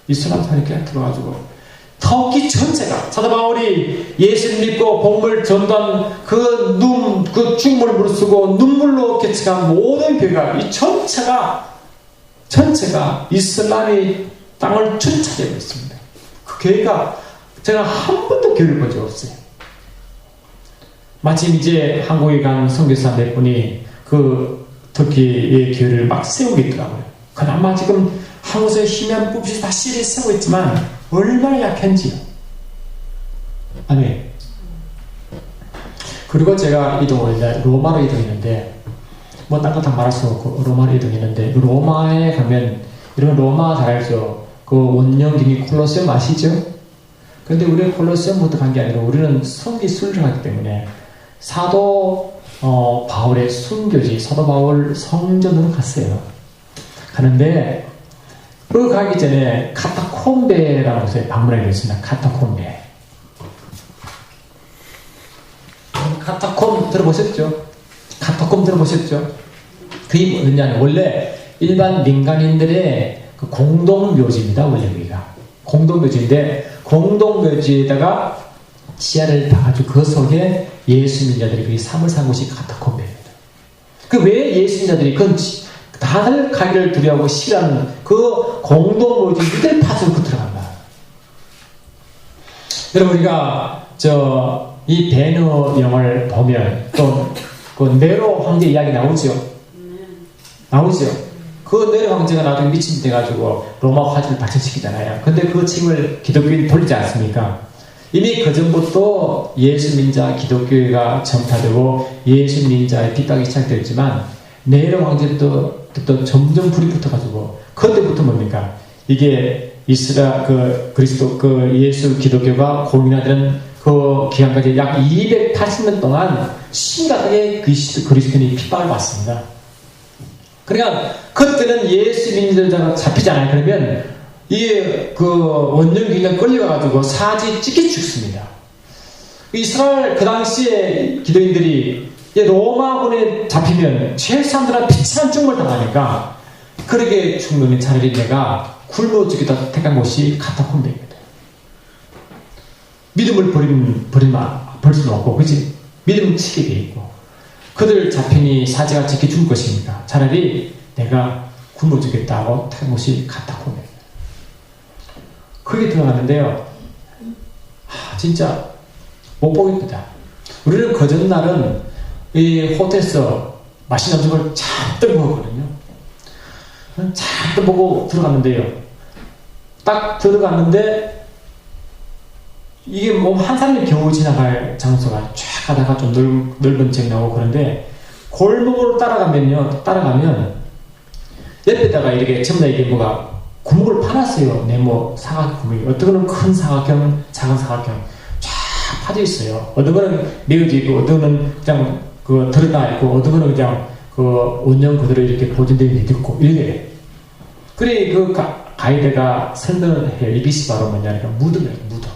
이슬람 사원이 그냥 들어가지고 터키 전체가 사도 바울이 예수를 믿고 복음을 전도한 그 죽음을 무릅쓰고 눈물로 개척한 모든 교회가 이 전체가 이슬람이 땅을 전차지하고 있습니다. 그 교회가 제가 한 번도 교회를 본 적 없어요. 마침 이제 한국에 간 선교사 몇 분이 그 터키의 교회를 막 세우고 있더라고요. 그나마 지금 한국에서 희미한 뿔빛이 다 씨를 세우고 있지만 얼마나 약한지요. 아멘. 그리고 제가 로마로 이동했는데 뭐 딴 거 다 말할 수 없고 로마로 이동했는데 로마에 가면 여러분 로마 잘 알죠? 그 원형기니 콜로세움 아시죠? 근데 우리는 콜로세움부터 간 게 아니라 우리는 성기 순례를 하기 때문에 사도 바울의 순교지 사도 바울 성전으로 갔어요. 가는데 그 가기 전에 카타콤베라는 곳에 방문하게 됐습니다. 카타콤베. 카타콤 들어보셨죠? 카타콤 들어보셨죠? 그게 뭐냐면 원래 일반 민간인들의 그 공동묘지입니다. 원래 우리가 공동묘지인데 공동묘지에다가 지하를 파가지고 그 속에 예수 믿자들이 그 삶을 산 곳이 카타콤베입니다. 그 왜 예수 믿자들이 그건 다들 가기를 두려워하고 싫어하는 그 공동묘지 밑에 파서 들어간다. 여러분 우리가 이 배너 영화를 보면 또 그 네로 황제 이야기 나오죠. 그 네로 황제가 나중에 미친 데 가지고 로마 화제를 발전시키잖아요. 근데 그 책을 기독교인이 돌리지 않습니까? 이미 그 전부터 예수 민자 기독교회가 정타되고 예수 민자의 핍박이 시작되었지만 네로 황제도 또 점점 불이 붙어가지고 그때부터 뭡니까? 이게 그리스도 예수 기독교가 공인하던 그 기간까지 약 280년 동안 심각하게 그리스도인이 핍박을 받습니다. 그러니까 그때는 예수 민자가 잡히잖아요. 그러면 이게 원정기가 끌려가가지고 사지 찢겨 죽습니다. 이스라엘 그 당시에 기도인들이 로마군에 잡히면 최소한들은 비참한 죽음을 당하니까 그렇게 죽는 차라리 내가 굶어 죽겠다 택한 곳이 카타콤베입니다. 믿음을 버릴 수는 없고, 그치? 믿음은 치게 돼 있고, 그들 잡히니 사지가 지켜 줄 것입니까? 차라리 내가 굶어 죽겠다고 택한 곳이 카타콤베입니다. 거기 들어갔는데요, 진짜 못 보겠다. 우리는 그 전날은 이 호텔에서 맛있는 음식을 잔뜩 먹었거든요. 잔뜩 보고 들어갔는데요. 딱 들어갔는데 이게 뭐 한 사람이 겨우 지나갈 장소가 쫙 가다가 좀 넓은 책 나오고 그런데 골목으로 따라가면 옆에다가 이렇게 전부 다 이게 뭐가 구멍을 파놨어요. 네모 사각 구멍이. 어떤 거는 큰 사각형, 작은 사각형 쫙 파져 있어요. 어떤 거는 메어져 있고, 어떤 거는 그냥 들어가 있고, 어떤 거는 그냥 원형 그대로 이렇게 보존되어 있고, 이래. 그래, 가이드가 설명을 해요. 이것이 바로 뭐냐니까 무덤이에요, 무덤.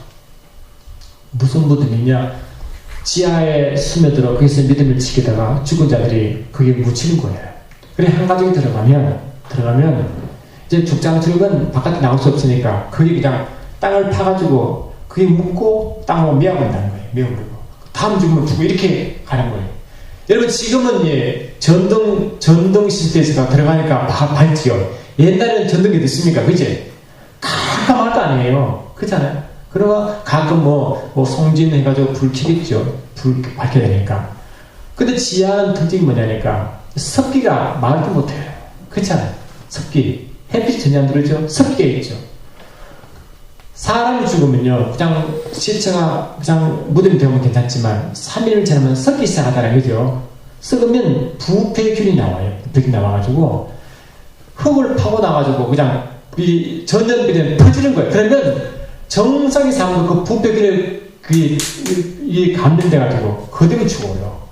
무슨 무덤이냐? 지하에 스며들어 거기서 믿음을 지키다가 죽은 자들이 거기에 묻히는 거예요. 그래, 한 가족이 들어가면 이제 죽장출은 바깥에 나올 수 없으니까 거기 그냥 땅을 파가지고 그게 묻고 땅으로 메어버린다는 거예요. 메어버리고 다음 죽으면 죽고 이렇게 가는 거예요. 여러분 지금은 전등 시스템에서 들어가니까 밝지요. 옛날에는 전등이 됐습니까? 그치? 깜깜할 거 아니에요. 그렇잖아요. 그러면 가끔 송진해가지고 불 켜겠죠. 불 밝혀야 되니까. 근데 지하는 특징이 뭐냐니까 습기가 말도 못해요. 그렇잖아요. 습기. 햇빛이 전혀 안 들어오죠. 습기가 있죠. 사람이 죽으면요, 그냥 시체가 그냥 무덤이 되면 괜찮지만 3일 지나면 썩기 시작하다는 거죠. 썩으면 부패균이 나와요. 부패균이 나와가지고 흙을 파고 나가지고 그냥 이 전염비는 퍼지는 거예요. 그러면 정상의 사람은 그 부패균에 이게 감염돼가지고 그대로 죽어요.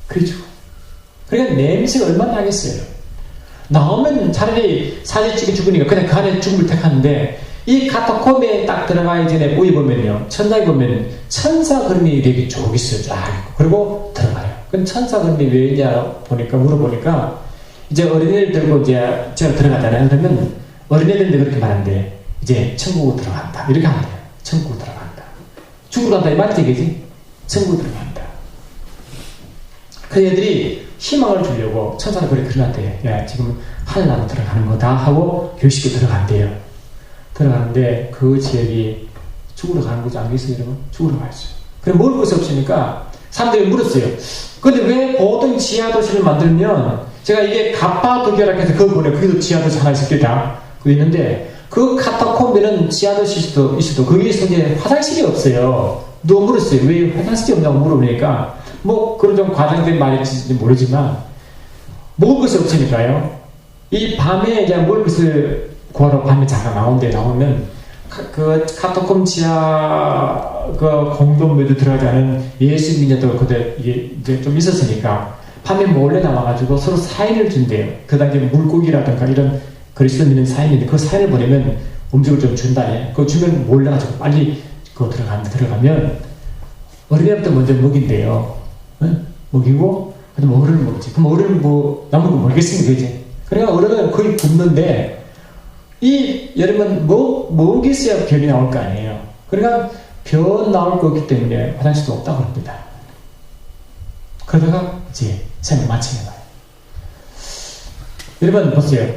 그렇죠. 그러니까 냄새가 얼마나 나겠어요. 나오면 차라리 사진 찍어 죽으니까 그냥 그 안에 죽음을 택하는데 이 카타콤에 딱 들어가기 전에 위에 보면요. 천장에 보면 천사 그림이 되게 쭉 있어요. 쫙 있고. 그리고 들어가요. 그럼 천사 그림이 왜 있냐 보니까, 물어보니까, 이제 어린애를 들고 이제 제가 들어가잖아요. 그러면 어린애들인데 그렇게 말하는데, 이제 천국으로 들어간다. 이렇게 하면 돼요. 천국으로 들어간다. 죽으러 간다. 이 말이지, 그지? 천국으로 들어간다. 그 애들이 희망을 주려고 천사가 그렇게 그러는데, 야, 지금 하늘나라 들어가는 거다 하고 교식에 들어간대요. 들어가는데 그 지역이 죽으러 가는 거지 않겠어요, 여러분? 죽으러 갔어요. 그래, 먹을 것이 없으니까 사람들이 물었어요. 근데 왜 보통 지하도시를 만들면, 제가 이게 가파도교라고 해서 그거 보내, 거기도 지하도시 하나 있을 때다. 그거 있는데, 그 카타콤비는 지하도시도 있어도 거기에서 이제 화장실이 없어요. 누가 물었어요. 왜 화장실이 없냐고 물어보니까, 뭐 그런 좀 과장된 말인지 모르지만 먹을 것이 없으니까요. 이 밤에 이제 먹을 것을 구하러 밤에 잠깐 나오면 그 카타콤 지하 그 공동묘도 들어가지 않은 예수 민족도 그때 이제 좀 있었으니까 밤에 몰래 나와가지고 서로 사인을 준대요. 그 당시에 물고기라든가 이런 그리스도 믿는 사인인데 그 사인을 보내면 음식을 좀 준다네. 그거 주면 몰래 가지고 빨리 그거 들어가면 어린애부터 먼저 먹인대요. 응? 먹이고 그다음 어른을 먹지. 그럼 어른은 뭐 남은 거 모르겠습니까 이제. 그러니까 어른은 거의 굶는데 이 여러분 먹이 있어야 변이 나올 거 아니에요. 그러니까 변 나올 거기 때문에 화장실도 없다고 합니다. 그러다가 이제 생을 마치는 거예요. 여러분 보세요.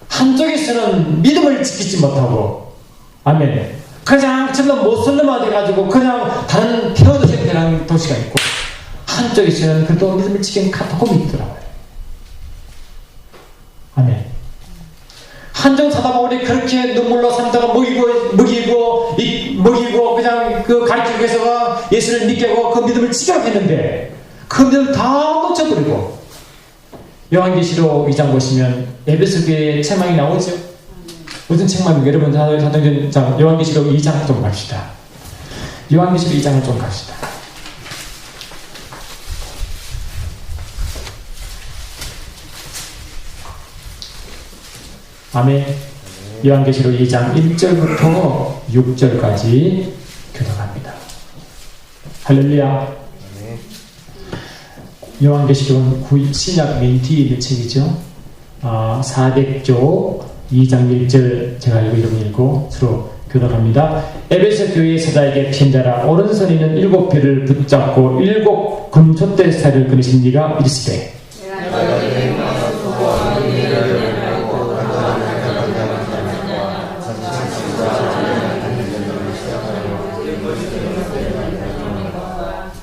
한쪽에서는 믿음을 지키지 못하고 아멘. 그냥 저는 못살려만 돼가지고 그냥 다른 태어도시 배랑 도시가 있고 한쪽에서는 그래도 믿음을 지키는 카타콤이 있더라고요. 아멘. 한정 사다바울이 그렇게 눈물로 산다가 먹이고 그냥 그 가르치기 위해서 예수를 믿게 하고 그 믿음을 지키려고 했는데 그 믿음을 다 놓쳐버리고 요한계시록 2장 보시면 에베소 교회의 책망이 나오죠. 무슨 책망입니까? 여러분 사도행전 요한계시록 2장 좀 갑시다. 요한계시록 2장을 좀 갑시다. 아멘. 요한계시록 2장 1절부터 6절까지 교독합니다. 할렐루야. 요한계시록은 신약 맨 뒤에 있는 책이죠. 400조 2장 1절 제가 읽고 서로 교독합니다. 에베소 교회의 사자에게 편자라 오른손에 있는 7별을 붙잡고 7 금촛대 살을 끊으신 이가 이르시되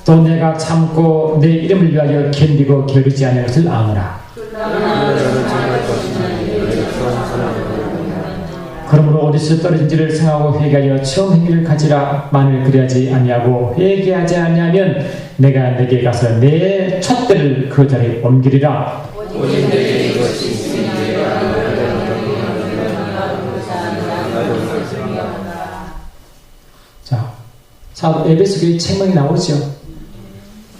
또 내가 참고 내 이름을 위하여 견디고 게으르지 않을 것을 아노라. 그러므로 어디서 떨어진지를 생각하고 회개하여 처음 행위를 가지라. 만일 그리하지 아니하고 회개하지 아니하면 내가 내게 가서 내 촛대를 그 자리에 옮기리라. 자, 에베소 교회 책망이 나오죠.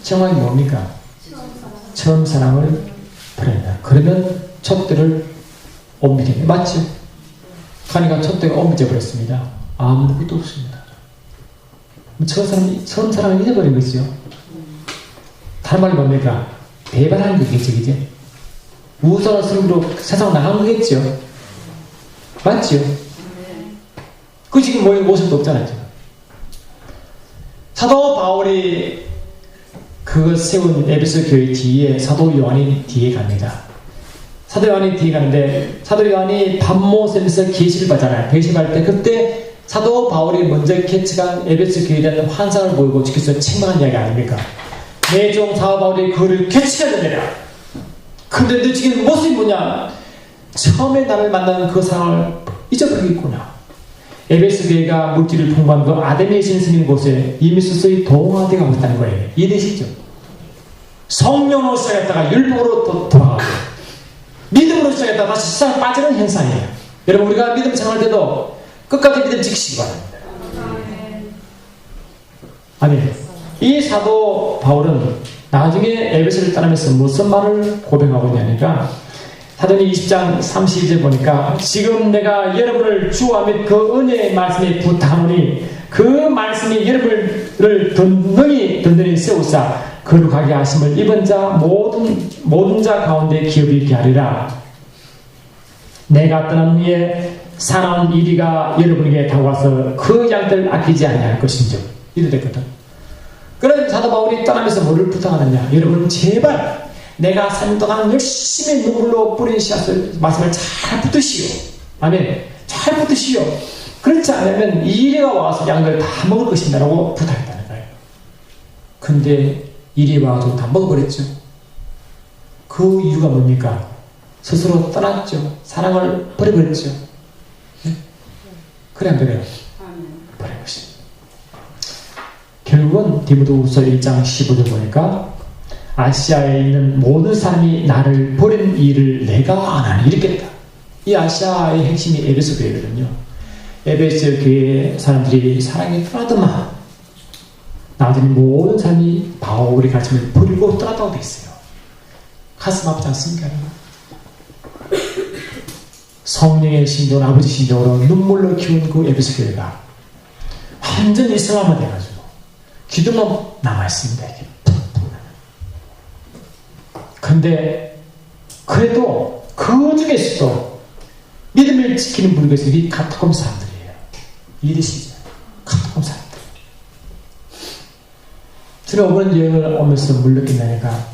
책망이 뭡니까? 처음 사랑을 버린다. 그러면 촛대를 옮기게 맞죠? 그러니까 촛대가 옮겨져 버렸습니다. 아무것도 없습니다. 처음 사랑을 잊어버린 거죠. 다른 말로 뭡니까? 배반하는 거겠죠, 이제. 우선한 승부로 세상 나간 거겠죠. 맞죠? 그 지금 모습도 없잖아요. 지금. 사도 바울이 그걸 세운 에베소 교회 뒤에 사도 요한이 뒤에 갑니다. 사도 요한이 뒤에 가는데 사도 요한이 밤모섬에서 계시를 받잖아요. 계시를 받을 때 그때 사도 바울이 먼저 개척한 에베소 교회에 대한 환상을 보이고 지켜서 책망한 이야기 아닙니까? 내 종 사도 바울이 그를 개척했느니라. 근데 너 지금 모습이 뭐냐? 처음에 나를 만나는 그 상황을 잊어버리겠구나. 에베소 교회가 물질을 풍부한 그 아데미의 신스님 곳에 이미 스스로 동화되어 가고 있다는 거예요. 이해되시죠? 성령으로 시작했다가 율법으로 돌아가고 믿음으로 시작했다가 다시 세상 빠지는 현상이에요. 여러분 우리가 믿음 생활할 때도 끝까지 믿음 지키시기 바랍니다. 아니 이 사도 바울은 나중에 에베소를 떠나면서 무슨 말을 고백하고 있냐니까 사도행전 20장 32절 보니까 지금 내가 여러분을 주와 및 그 은혜의 말씀에 부탁하노니 그 말씀이 여러분을 든든히 세우사 거룩하게 하심을 입은 자 모든 자 가운데 기업이 있게 하리라. 내가 떠난 후에 사나운 이리가 여러분에게 다가와서 그 양들 아끼지 아니할 것인즉 이래 됐거든. 그런 사도 바울이 떠나면서 뭐를 부탁하느냐? 여러분 제발 내가 3년 동안 열심히 눈물로 뿌린 씨앗을 말씀을 잘 붙드시오. 아멘. 잘 붙드시오. 그렇지 않으면 이리가 와서 양들 다 먹을 것입니다 라고 부탁했다는 거예요. 근데 이리가 와서 다 먹어버렸죠. 그 이유가 뭡니까? 스스로 떠났죠. 사랑을 버려버렸죠. 네? 그래 안 그래요? 버려버렸어요. 결국은 디모데후서 1장 15절 보니까 아시아에 있는 모든 사람이 나를 버린 일을 내가 안 하니 이렇게 했다. 이 아시아의 핵심이 에베소 교회거든요. 에베소 교회 사람들이 사랑이 떠나더만 나머지 모든 사람이 바울의 가르침을 버리고 떠났다고 되어 있어요. 가슴 아프지 않습니까? 성령의 신종, 아버지 신종으로 눈물로 키운 그 에베소 교회가 완전히 이슬람화 돼가지고 기도만 남아있습니다. 이게. 근데 그래도 그 중에서도 믿음을 지키는 분이 계세요. 이 카타콤 사람들이에요. 이리시죠. 카타콤 사람들. 저는 이번 여행을 오면서 물 느낀다니까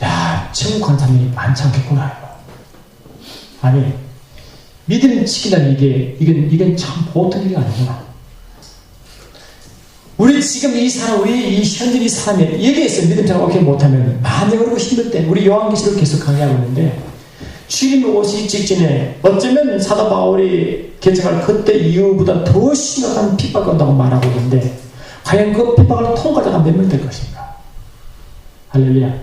야, 천국 가는 사람이 많지 않겠구나. 아니, 믿음을 지킨다는 이건 참 보통 일이 아니구나. 우리 지금 이 사람, 우리 이 현재 이 사람이 여기에서 믿음 생활 오케이 못하면 많이 어렵고 힘들 때 우리 요한계시록을 계속 강의하고 있는데 주님이 오시기 직전에 어쩌면 사도 바울이 개척할 그때 이후보다 더 심각한 핍박이 온다고 말하고 있는데 과연 그 핍박을 통과자가 몇 명 될 것인가? 할렐루야.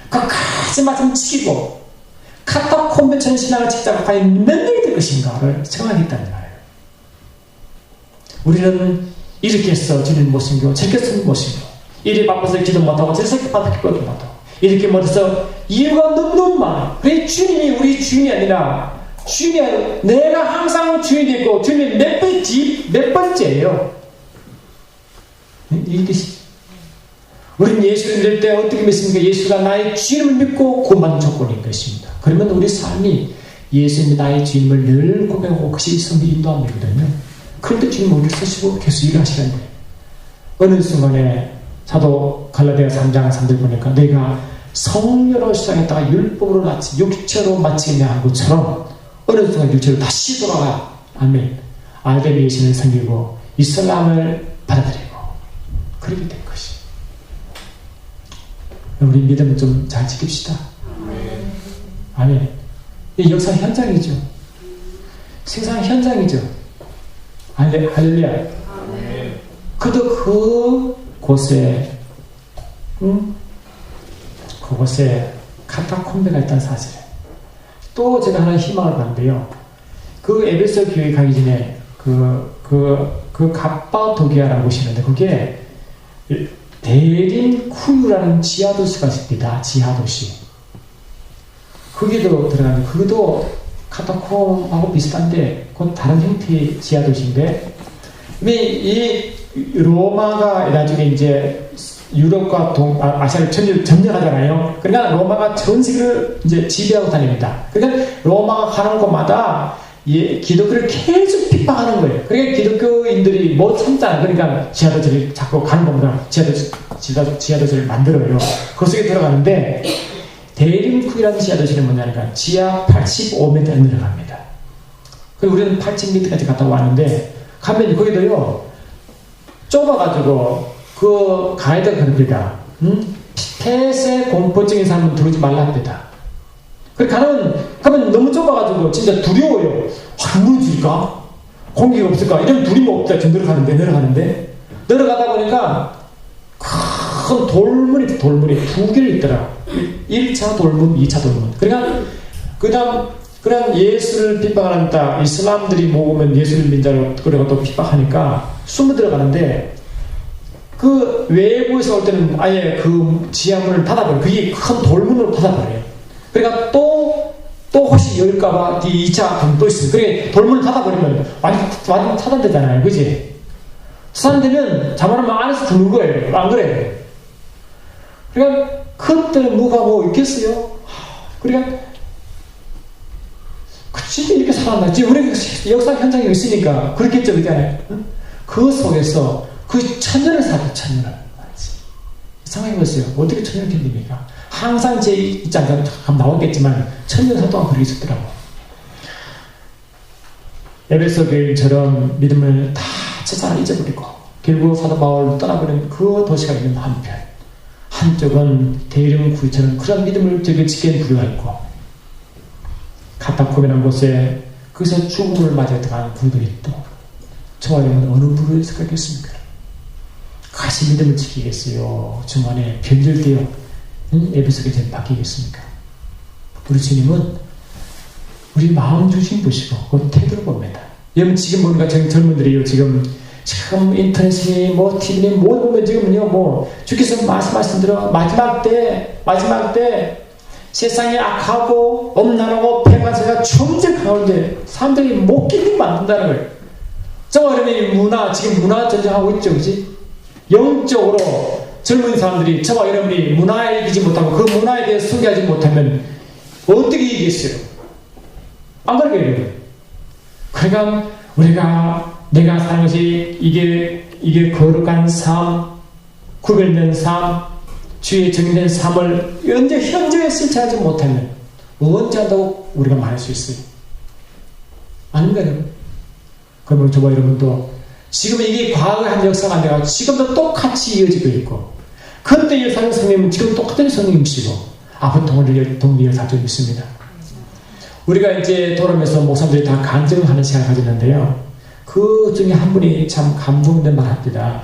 끝까지 말씀 지키고 카타콤베처럼 신앙을 지키자가 과연 몇 명이 될 것인가를 생각하겠다는 거예요. 우리는 이렇게 해서 주님 못 섬기고 저렇게 해서 못 섬기고 이리 바빠서 기도 못하고 저렇게 바빠서 기도 못하고 이렇게 못해서 이유가 너무 많아. 그래 주님이 우리 주인이 아니라 주인이 아니라 내가 항상 주인이 있고 주님이 몇 번째예요. 이 뜻이죠. 우리는 예수를 믿을 때 어떻게 믿습니까? 예수가 나의 주인을 믿고 구원받는 조건인 것입니다. 그러면 우리 삶이 예수님이 나의 주인을 늘 고백하고 그것이 성리 인도함이거든요. 그런데 주님 우리를 쓰시고 계속 일을 하시는데 어느 순간에 사도 갈라디아 3장 3절 보니까 내가 성령으로 시작했다가 율법으로 마치 육체로 마치겠냐 한 것처럼 어느 순간 육체로 다시 돌아가. 아멘. 알게 예수를 섬기고 이슬람을 받아들이고 그렇게 된 것이. 우리 믿음을 좀 잘 지킵시다. 아멘. 이 역사 현장이죠. 세상 현장이죠. 할렐루야. 그도 그곳에 그곳에 카타콤베가 있다는 사실에 또 제가 하나 희망을 봤는데요. 그 에베소 교회 가기 전에 그 갑바도기아라는 곳이 있는데 그게 대린 쿠유라는 지하도시가 있습니다. 지하도시. 거기도 들어가는데 그것도 카타콤하고 비슷한데 그건 다른 형태의 지하도시인데 이 로마가 나중에 이제 유럽과 아시아를 점령하잖아요. 그러니까 로마가 전 세계를 이제 지배하고 다닙니다. 그러니까 로마가 가는 곳마다 기독교를 계속 핍박하는 거예요. 그러니까 기독교인들이 못 참잖아요. 그러니까 지하도시를 자꾸 가는 겁니다. 지하도시를 만들어요. 그 속에 들어가는데 대림쿠이라는 지하도시는 뭐냐니까 지하 85m를 내려갑니다. 그리고 우리는 80m까지 갔다 왔는데 가면 거기도요 좁아가지고 그 가이드가 그럽니다. 폐쇄 공포증인 사람은 들어오지 말랍니다. 그래 가면 너무 좁아가지고 진짜 두려워요. 확 무너질까? 공기가 없을까? 이러면 두림이 없다. 저 내려가는데 내려가다 보니까 큰 돌문이 두 개를 있더라. 1차 돌문, 2차 돌문. 그러니까 그냥 예수를 핍박하는다. 이슬람들이 모으면 예수를 민자로 그러고 또 핍박하니까 숨어 들어가는데 그 외부에서 올 때는 아예 그 지하문을 닫아버려요. 그게 큰 돌문으로 닫아버려요. 그러니까 또 또 혹시 열까봐 뒤 2차 돈 또 있어요. 그래 돌문을 닫아버리면 완전 차단되잖아요. 그지? 차단되면 자만하면 안에서 죽는 거예요. 안 그래요? 그러니까 그때는 누가 뭐 있겠어요? 그러니까 진짜 이렇게 살았나? 지금 우리 역사 현장에 있으니까 그렇겠죠, 그잖아요. 그 속에서 그 천년을 살았죠, 천년을. 생각해보세요. 어떻게 천년을 견딥니까? 항상 제 입장에서 나오겠지만 천년 살 동안 그렇게 있었더라고. 에베소 교인처럼 믿음을 다 세상을 잊어버리고 결국 사도 바울을 떠나버린 그 도시가 있는 한편, 한쪽은 대령 구이처럼 그런 믿음을 되게 지키는 부류가 있고, 카타콤이라는 곳에 거기서 죽음을 맞이했던 분들이 또 저와 여러분 어느 부류에 속하겠습니까? 같이 믿음을 지키겠어요? 중간에 변절되어 에베소 교회에 바뀌겠습니까? 우리 주님은 우리 마음 중심 보시고 그 태도를 봅니다. 여러분 지금 보니까 젊은들이요, 지금 인터넷이 뭐 TV니 뭐 보면 지금요, 뭐 주께서 말씀하신 대로 마지막 때 세상이 악하고 엄난하고 폐가세가 점점 강한데 사람들이 못 견디게 만든다는 거예요. 저와 여러분이 지금 문화 전쟁하고 있죠, 그지? 영적으로 젊은 사람들이 저와 여러분이 문화에 이기지 못하고 그 문화에 대해서 소개하지 못하면 어떻게 이기겠어요? 안 그러게요. 그러니까 내가 사는 것이 이게 거룩한 삶, 구별된 삶, 주의 정된 삶을 현재에 실천하지 못하면 언제 한다고 우리가 말할 수 있어요? 아닌가 여러분? 그러면 저와 여러분도 지금 이게 과거의 한 역사가 아니라 지금도 똑같이 이어지고 있고, 그때 일사는 성령님은 지금 똑같은 성령님이시고 앞으로 동리를 사주고 있습니다. 우리가 이제 돌아오면서 목사님들이 다 간증하는 시간을 가졌는데요, 그 중에 한 분이 참 감동된 말 합니다.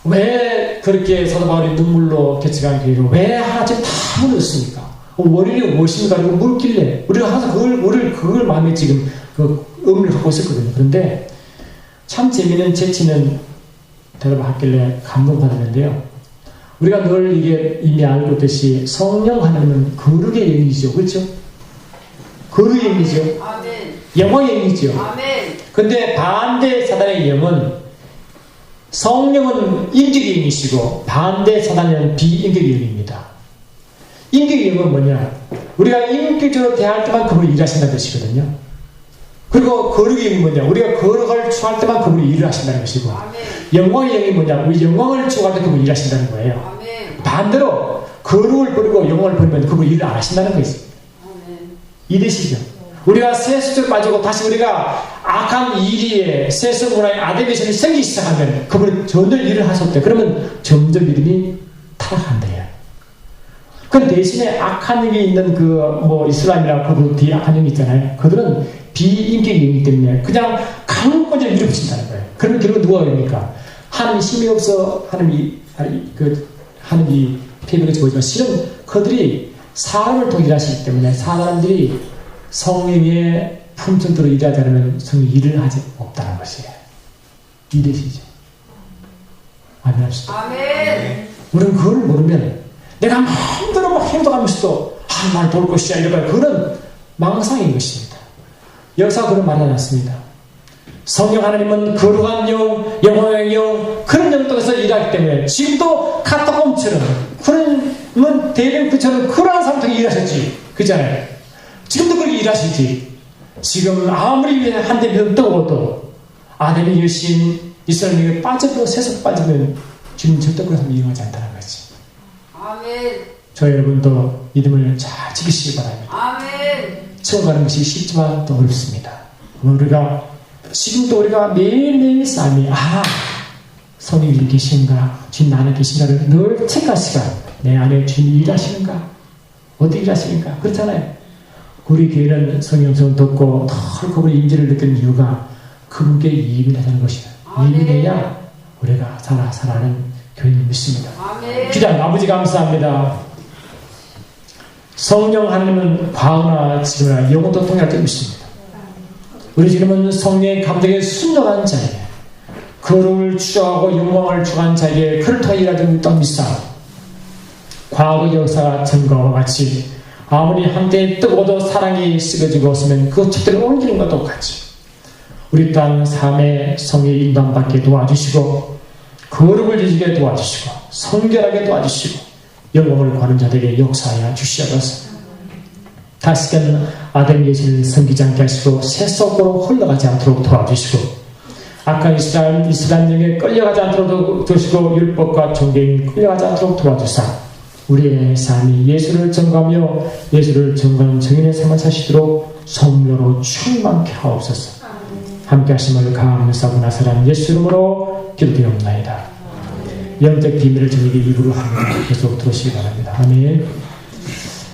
왜 그렇게 사도 바울이 눈물로 개척한 교회를 왜 하나씩 다 물었습니까? 원인이 무엇입니까? 그리고 묻길래 우리가 항상 그걸 마음에 지금 그 의문을 갖고 있었거든요. 그런데 참 재미있는 재치는 대답을 하길래 감동받았는데요. 우리가 늘 이게 이미 알고 있듯이 성령 하나님은 거룩의 영이죠. 그렇죠? 거룩의 영이죠. 아멘. 영광의 영이죠. 아멘. 근데 반대 사단의 영은, 성령은 인격의 영이시고 반대 사단은 비인격의 영입니다. 인격의 영은 뭐냐? 우리가 인격적으로 대할 때만 그분이 일하신다는 뜻이거든요. 그리고 거룩의 영이 뭐냐? 우리가 거룩을 추구할 때만 그분이 일을 하신다는 것이고, 아멘. 영광의 영이 뭐냐? 우리 영광을 추구할 때 그분이 일하신다는 거예요. 아멘. 반대로 거룩을 버리고 영광을 버리면 그분이 일을 안 하신다는 것이죠. 아멘. 이 뜻이죠. 우리가 세수에 빠지고 다시 우리가 악한 이리에 세수 문화의 아데미션이 생기기 시작하면 그분은 전혀 일을 하셨대. 그러면 점점 믿음이 타락한대요. 그 대신에 악한 영이 있는 이슬람이나 그분 뒤에 악한 영이 있잖아요. 그들은 비인격의 영이기 때문에 그냥 강권적으로 밀어붙인다는 거예요. 그러면 결국 누가 됩니까? 하나님이 힘이 없어 하나님이 폐병에서 보이지만 실은 그들이 사람을 통해 일하시기 때문에 사람들이 성령의 품성대로 일하지 않으면 성령이 일을 하지 없다는 것이에요. 이 뜻이죠. 아멘 합시다. 아멘. 우리는 그걸 모르면 내가 마음대로 막 행동하면서도 날 도울 것이야 이러면 그건 망상인 것입니다. 역사가 그런 말하지 않습니다. 성령 하나님은 거룩한 영, 영원한 영, 그런 영역에서 일하기 때문에 지금도 카타콤처럼 그런 대변부처럼 그러한 사람들이 일하셨지. 그잖아요. 지금도 그렇게 일하시지. 지금 아무리 한 대 믿음 떠오도 아담의 여신 이스라엘에게 빠져도 세속 빠지면 지금 절대 그런 사람 이용하지 않다는 거지. 아멘. 저 여러분도 믿음을 잘 지키시기 바랍니다. 아멘. 처음 가는 것이 쉽지만 또 어렵습니다. 지금도 우리가 매일매일 삶이 성령이 계신가, 주님 안에 계신가를 늘 체크할 시간. 내 안에 주님이 일하시는가, 어떻게 일하시는가, 그렇잖아요. 우리 교회는 성령성 듣고 덜 그분의 임재를 느끼는 이유가 그분께 예민하다는 것이다. 예민해야 우리가 살아가는 교회를 믿습니다. 아멘. 기도합니다. 아버지 감사합니다. 성령 하나님은 과거나 지금이나 영원토록 통일할 줄 믿습니다. 우리 주님은 성령의 감정에 순종한 자에게 거룩을 추구하고 영광을 추구한 자에게 그를 통해 일하는 믿사옵니다. 과거 역사가 증거와 같이 아무리 한때 뜨거워도 사랑이 식어지고 없으면 그 촛대를 옮기는 것과 똑같이 우리 땅 삶의 성의 인도받게 도와주시고 거룩을 지키게 도와주시고 성결하게 도와주시고 영광을 구하는 자들에게 역사하여 주시옵소서. 다시금 아들 예수를 섬기지 않게 하시고 세속으로 흘러가지 않도록 도와주시고 악한 이스라엘에게 끌려가지 않도록 도와주시고 율법과 존경에 끌려가지 않도록 도와주사 우리의 삶이 예수를 전가하며 예수를 전가하는 정인의 삶을 사시도록 성령으로 충만케 하옵소서. 함께 하심을 감사하고 나서란 예수 이름으로 기도드리옵나이다. 영적 비밀을 저에게 입으로 하며 계속 들으시기 바랍니다. 아멘.